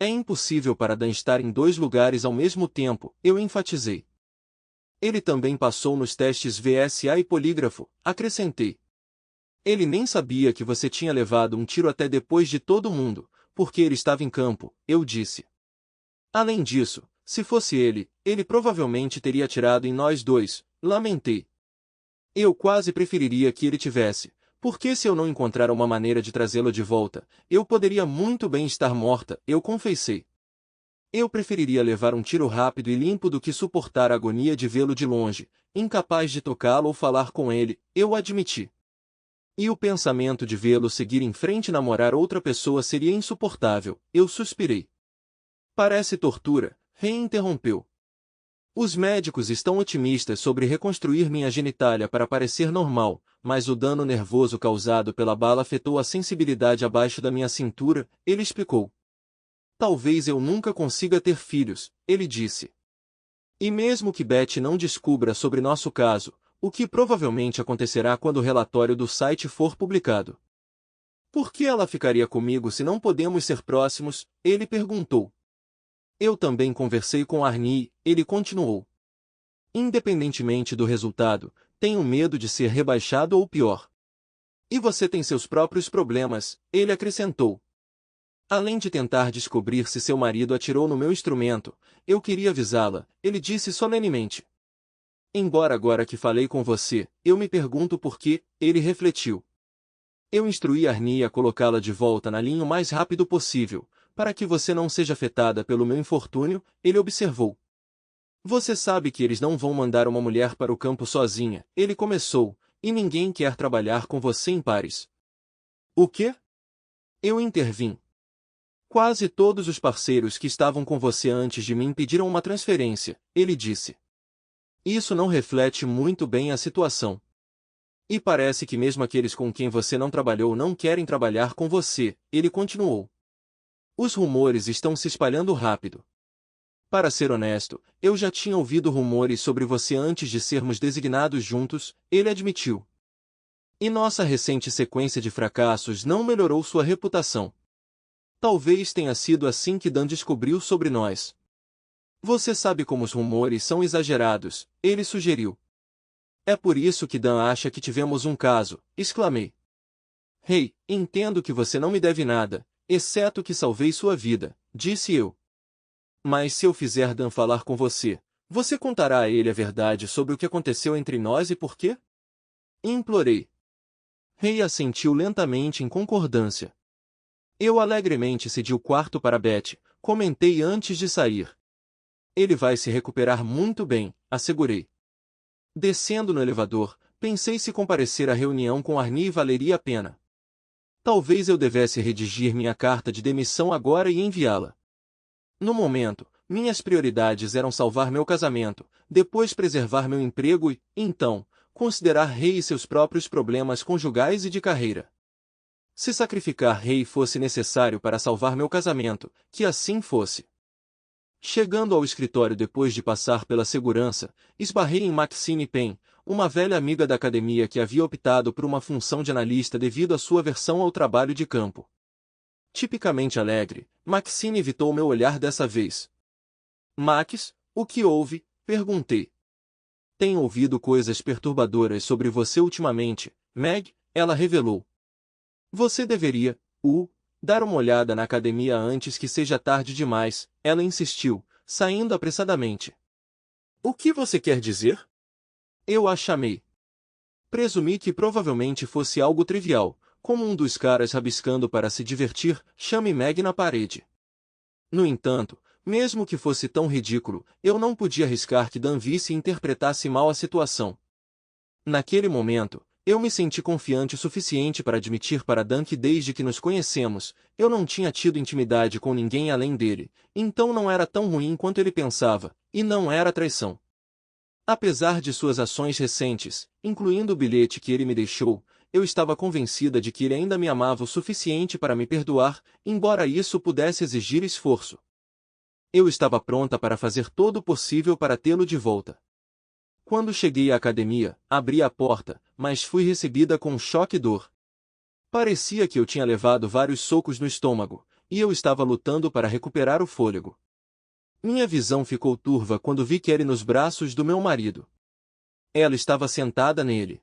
É impossível para Dan estar em 2 lugares ao mesmo tempo, eu enfatizei. Ele também passou nos testes VSA e polígrafo, acrescentei. Ele nem sabia que você tinha levado um tiro até depois de todo mundo, porque ele estava em campo, eu disse. Além disso, se fosse ele, ele provavelmente teria atirado em nós 2, lamentei. Eu quase preferiria que ele tivesse, porque se eu não encontrar uma maneira de trazê-lo de volta, eu poderia muito bem estar morta, eu confessei. Eu preferiria levar um tiro rápido e limpo do que suportar a agonia de vê-lo de longe, incapaz de tocá-lo ou falar com ele, eu admiti. E o pensamento de vê-lo seguir em frente e namorar outra pessoa seria insuportável, eu suspirei. Parece tortura, reinterrompeu. Os médicos estão otimistas sobre reconstruir minha genitália para parecer normal, mas o dano nervoso causado pela bala afetou a sensibilidade abaixo da minha cintura, ele explicou. Talvez eu nunca consiga ter filhos, ele disse. E mesmo que Beth não descubra sobre nosso caso, o que provavelmente acontecerá quando o relatório do site for publicado. Por que ela ficaria comigo se não podemos ser próximos? Ele perguntou. Eu também conversei com Arnie, ele continuou. Independentemente do resultado, tenho medo de ser rebaixado ou pior. E você tem seus próprios problemas, ele acrescentou. Além de tentar descobrir se seu marido atirou no meu instrumento, eu queria avisá-la, ele disse solenemente. Embora agora que falei com você, eu me pergunto por que, ele refletiu. Eu instruí Arnie a colocá-la de volta na linha o mais rápido possível, para que você não seja afetada pelo meu infortúnio, ele observou. Você sabe que eles não vão mandar uma mulher para o campo sozinha, ele começou, e ninguém quer trabalhar com você em pares. O quê? Eu intervim. Quase todos os parceiros que estavam com você antes de mim pediram uma transferência, ele disse. Isso não reflete muito bem a situação. E parece que mesmo aqueles com quem você não trabalhou não querem trabalhar com você, ele continuou. Os rumores estão se espalhando rápido. Para ser honesto, eu já tinha ouvido rumores sobre você antes de sermos designados juntos, ele admitiu. E nossa recente sequência de fracassos não melhorou sua reputação. Talvez tenha sido assim que Dan descobriu sobre nós. Você sabe como os rumores são exagerados, ele sugeriu. É por isso que Dan acha que tivemos um caso, exclamei. Hey, entendo que você não me deve nada, exceto que salvei sua vida, disse eu. Mas se eu fizer Dan falar com você, você contará a ele a verdade sobre o que aconteceu entre nós e por quê? Implorei. Hey assentiu lentamente em concordância. Eu alegremente cedi o quarto para Beth, comentei antes de sair. Ele vai se recuperar muito bem, assegurei. Descendo no elevador, pensei se comparecer à reunião com Arnie valeria a pena. Talvez eu devesse redigir minha carta de demissão agora e enviá-la. No momento, minhas prioridades eram salvar meu casamento, depois preservar meu emprego e, então, considerar Rei e seus próprios problemas conjugais e de carreira. Se sacrificar Rei fosse necessário para salvar meu casamento, que assim fosse. Chegando ao escritório depois de passar pela segurança, esbarrei em Maxine Pen, uma velha amiga da academia que havia optado por uma função de analista devido à sua aversão ao trabalho de campo. Tipicamente alegre, Maxine evitou meu olhar dessa vez. Max, o que houve? Perguntei. Tenho ouvido coisas perturbadoras sobre você ultimamente, Meg, ela revelou. Você deveria, dar uma olhada na academia antes que seja tarde demais, ela insistiu, saindo apressadamente. O que você quer dizer? Eu a chamei. Presumi que provavelmente fosse algo trivial, como um dos caras rabiscando para se divertir, chame Meg na parede. No entanto, mesmo que fosse tão ridículo, eu não podia arriscar que Dan visse e interpretasse mal a situação. Naquele momento, eu me senti confiante o suficiente para admitir para Dan que desde que nos conhecemos, eu não tinha tido intimidade com ninguém além dele, então não era tão ruim quanto ele pensava, e não era traição. Apesar de suas ações recentes, incluindo o bilhete que ele me deixou, eu estava convencida de que ele ainda me amava o suficiente para me perdoar, embora isso pudesse exigir esforço. Eu estava pronta para fazer todo o possível para tê-lo de volta. Quando cheguei à academia, abri a porta, mas fui recebida com um choque e dor. Parecia que eu tinha levado vários socos no estômago, e eu estava lutando para recuperar o fôlego. Minha visão ficou turva quando vi Kelly nos braços do meu marido. Ela estava sentada nele.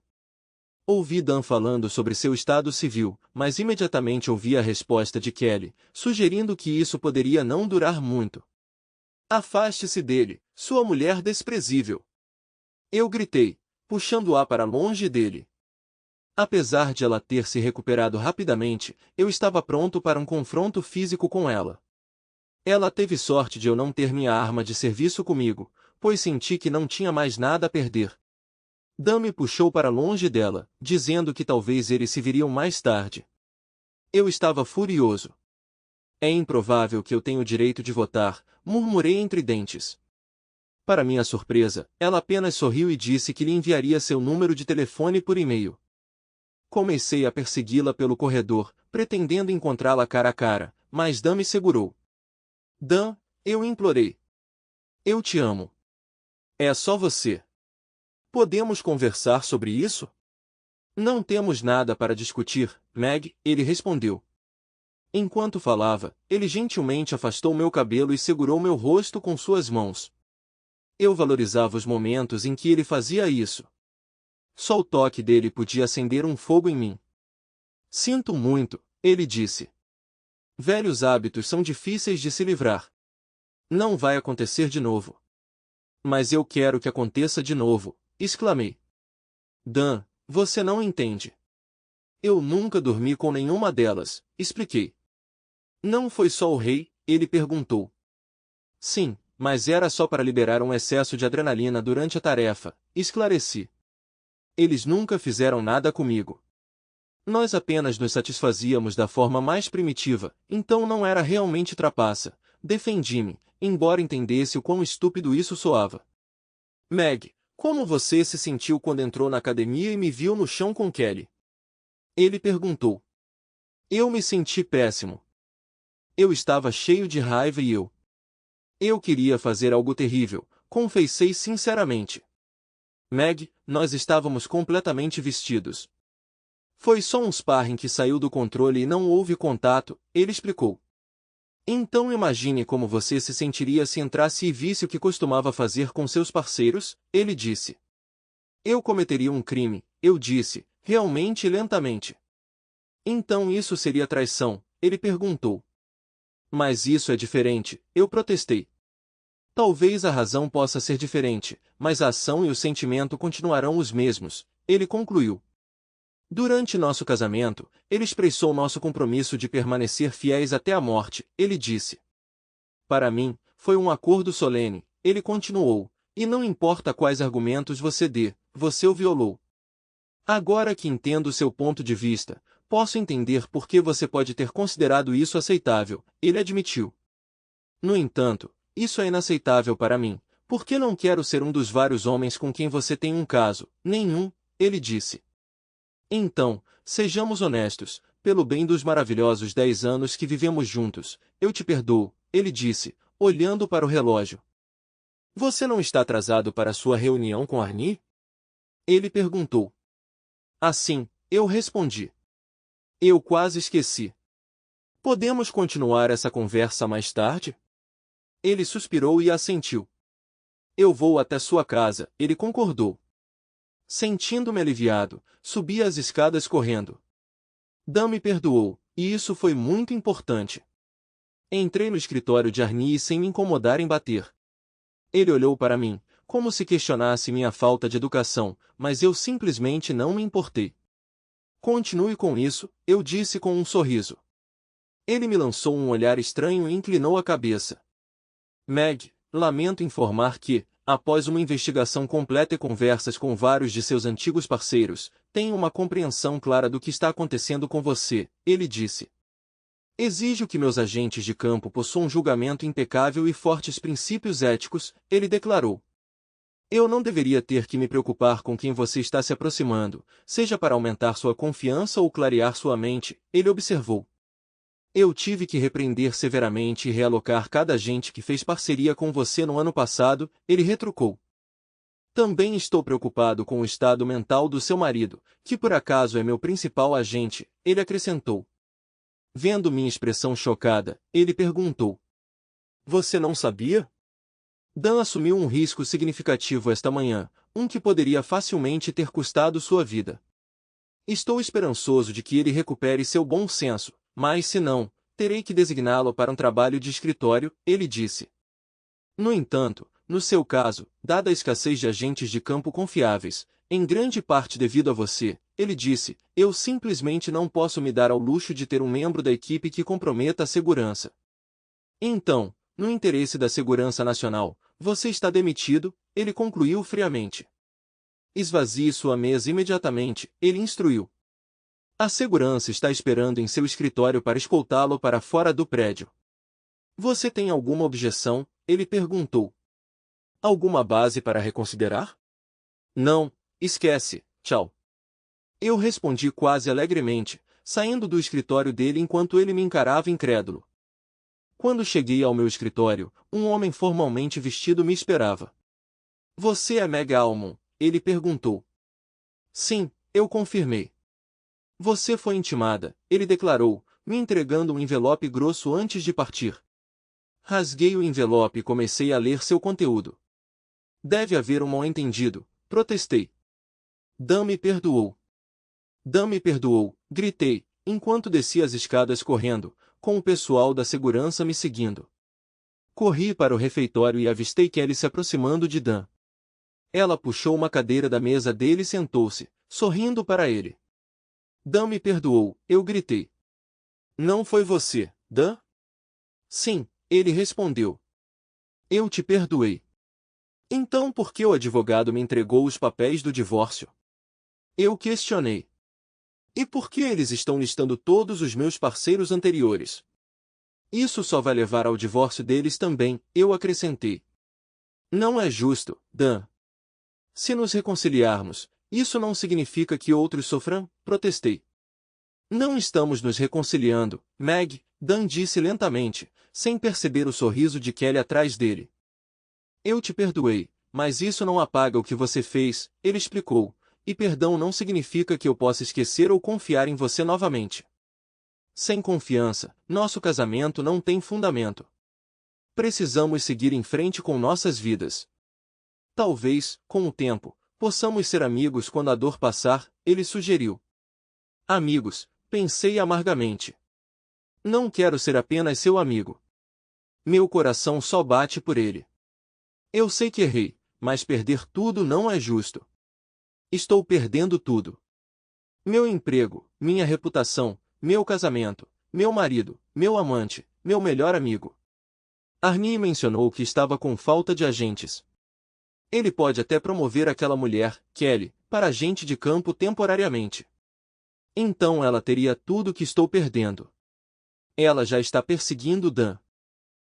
Ouvi Dan falando sobre seu estado civil, mas imediatamente ouvi a resposta de Kelly, sugerindo que isso poderia não durar muito. Afaste-se dele, sua mulher desprezível. Eu gritei, puxando-a para longe dele. Apesar de ela ter se recuperado rapidamente, eu estava pronto para um confronto físico com ela. Ela teve sorte de eu não ter minha arma de serviço comigo, pois senti que não tinha mais nada a perder. Dan me puxou para longe dela, dizendo que talvez eles se viriam mais tarde. Eu estava furioso. É improvável que eu tenha o direito de votar, murmurei entre dentes. Para minha surpresa, ela apenas sorriu e disse que lhe enviaria seu número de telefone por e-mail. Comecei a persegui-la pelo corredor, pretendendo encontrá-la cara a cara, mas Dan me segurou. Dan, eu implorei. Eu te amo. É só você. Podemos conversar sobre isso? Não temos nada para discutir, Meg, ele respondeu. Enquanto falava, ele gentilmente afastou meu cabelo e segurou meu rosto com suas mãos. Eu valorizava os momentos em que ele fazia isso. Só o toque dele podia acender um fogo em mim. Sinto muito, ele disse. Velhos hábitos são difíceis de se livrar. Não vai acontecer de novo. Mas eu quero que aconteça de novo, exclamei. Dan, você não entende. Eu nunca dormi com nenhuma delas, expliquei. Não foi só o rei, ele perguntou. Sim, mas era só para liberar um excesso de adrenalina durante a tarefa, esclareci. Eles nunca fizeram nada comigo. Nós apenas nos satisfazíamos da forma mais primitiva, então não era realmente trapaça, defendi-me, embora entendesse o quão estúpido isso soava. Meg, como você se sentiu quando entrou na academia e me viu no chão com Kelly? Ele perguntou. Eu me senti péssimo. Eu estava cheio de raiva e eu queria fazer algo terrível, confessei sinceramente. Meg, nós estávamos completamente vestidos. Foi só um sparring que saiu do controle e não houve contato, ele explicou. Então imagine como você se sentiria se entrasse e visse o que costumava fazer com seus parceiros, ele disse. Eu cometeria um crime, eu disse, realmente e lentamente. Então isso seria traição, ele perguntou. Mas isso é diferente, eu protestei. Talvez a razão possa ser diferente, mas a ação e o sentimento continuarão os mesmos, ele concluiu. Durante nosso casamento, ele expressou nosso compromisso de permanecer fiéis até a morte, ele disse. Para mim, foi um acordo solene, ele continuou, e não importa quais argumentos você dê, você o violou. Agora que entendo seu ponto de vista, posso entender por que você pode ter considerado isso aceitável, ele admitiu. No entanto, isso é inaceitável para mim, porque não quero ser um dos vários homens com quem você tem um caso, nenhum, ele disse. Então, sejamos honestos, pelo bem dos maravilhosos 10 anos que vivemos juntos, eu te perdoo, ele disse, olhando para o relógio. Você não está atrasado para sua reunião com Arnie? Ele perguntou. Assim, eu respondi. Eu quase esqueci. Podemos continuar essa conversa mais tarde? Ele suspirou e assentiu. Eu vou até sua casa, ele concordou. Sentindo-me aliviado, subi as escadas correndo. Dan me perdoou, e isso foi muito importante. Entrei no escritório de Arnie sem me incomodar em bater. Ele olhou para mim, como se questionasse minha falta de educação, mas eu simplesmente não me importei. Continue com isso, eu disse com um sorriso. Ele me lançou um olhar estranho e inclinou a cabeça. Meg, lamento informar que, após uma investigação completa e conversas com vários de seus antigos parceiros, tenho uma compreensão clara do que está acontecendo com você, ele disse. Exijo que meus agentes de campo possuam um julgamento impecável e fortes princípios éticos, ele declarou. Eu não deveria ter que me preocupar com quem você está se aproximando, seja para aumentar sua confiança ou clarear sua mente, ele observou. Eu tive que repreender severamente e realocar cada agente que fez parceria com você no ano passado, ele retrucou. Também estou preocupado com o estado mental do seu marido, que por acaso é meu principal agente, ele acrescentou. Vendo minha expressão chocada, ele perguntou. Você não sabia? Dan assumiu um risco significativo esta manhã, um que poderia facilmente ter custado sua vida. Estou esperançoso de que ele recupere seu bom senso, mas se não, terei que designá-lo para um trabalho de escritório, ele disse. No entanto, no seu caso, dada a escassez de agentes de campo confiáveis, em grande parte devido a você, ele disse, eu simplesmente não posso me dar ao luxo de ter um membro da equipe que comprometa a segurança. Então, no interesse da segurança nacional, você está demitido, ele concluiu friamente. Esvazie sua mesa imediatamente, ele instruiu. A segurança está esperando em seu escritório para escoltá-lo para fora do prédio. Você tem alguma objeção? Ele perguntou. Alguma base para reconsiderar? Não, esquece, tchau. Eu respondi quase alegremente, saindo do escritório dele enquanto ele me encarava incrédulo. Quando cheguei ao meu escritório, um homem formalmente vestido me esperava. Você é Meg Almond? Ele perguntou. Sim, eu confirmei. Você foi intimada, ele declarou, me entregando um envelope grosso antes de partir. Rasguei o envelope e comecei a ler seu conteúdo. Deve haver um mal-entendido, protestei. Dan me perdoou. Dan me perdoou, gritei, enquanto descia as escadas correndo, com o pessoal da segurança me seguindo. Corri para o refeitório e avistei Kelly se aproximando de Dan. Ela puxou uma cadeira da mesa dele e sentou-se, sorrindo para ele. Dan me perdoou, eu gritei. Não foi você, Dan? Sim, ele respondeu. Eu te perdoei. Então por que o advogado me entregou os papéis do divórcio? Eu questionei. E por que eles estão listando todos os meus parceiros anteriores? Isso só vai levar ao divórcio deles também, eu acrescentei. Não é justo, Dan. Se nos reconciliarmos, isso não significa que outros sofram, protestei. Não estamos nos reconciliando, Meg, Dan disse lentamente, sem perceber o sorriso de Kelly atrás dele. Eu te perdoei, mas isso não apaga o que você fez, ele explicou, e perdão não significa que eu possa esquecer ou confiar em você novamente. Sem confiança, nosso casamento não tem fundamento. Precisamos seguir em frente com nossas vidas. Talvez, com o tempo, possamos ser amigos quando a dor passar, ele sugeriu. Amigos, pensei amargamente. Não quero ser apenas seu amigo. Meu coração só bate por ele. Eu sei que errei, mas perder tudo não é justo. Estou perdendo tudo. Meu emprego, minha reputação, meu casamento, meu marido, meu amante, meu melhor amigo. Arnie mencionou que estava com falta de agentes. Ele pode até promover aquela mulher, Kelly, para agente de campo temporariamente. Então ela teria tudo que estou perdendo. Ela já está perseguindo Dan.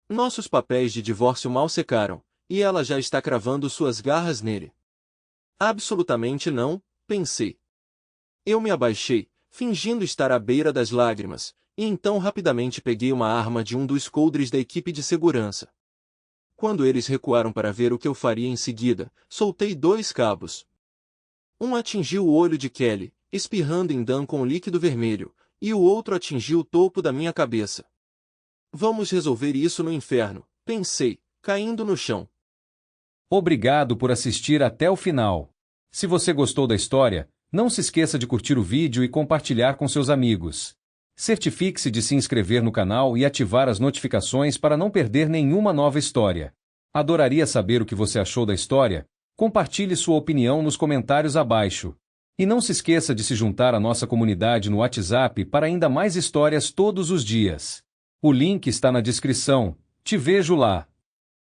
Nossos papéis de divórcio mal secaram, e ela já está cravando suas garras nele. Absolutamente não, pensei. Eu me abaixei, fingindo estar à beira das lágrimas, e então rapidamente peguei uma arma de um dos coldres da equipe de segurança. Quando eles recuaram para ver o que eu faria em seguida, soltei 2 cabos. Um atingiu o olho de Kelly, espirrando em Dan com líquido vermelho, e o outro atingiu o topo da minha cabeça. Vamos resolver isso no inferno, pensei, caindo no chão. Obrigado por assistir até o final. Se você gostou da história, não se esqueça de curtir o vídeo e compartilhar com seus amigos. Certifique-se de se inscrever no canal e ativar as notificações para não perder nenhuma nova história. Adoraria saber o que você achou da história. Compartilhe sua opinião nos comentários abaixo. E não se esqueça de se juntar à nossa comunidade no WhatsApp para ainda mais histórias todos os dias. O link está na descrição. Te vejo lá.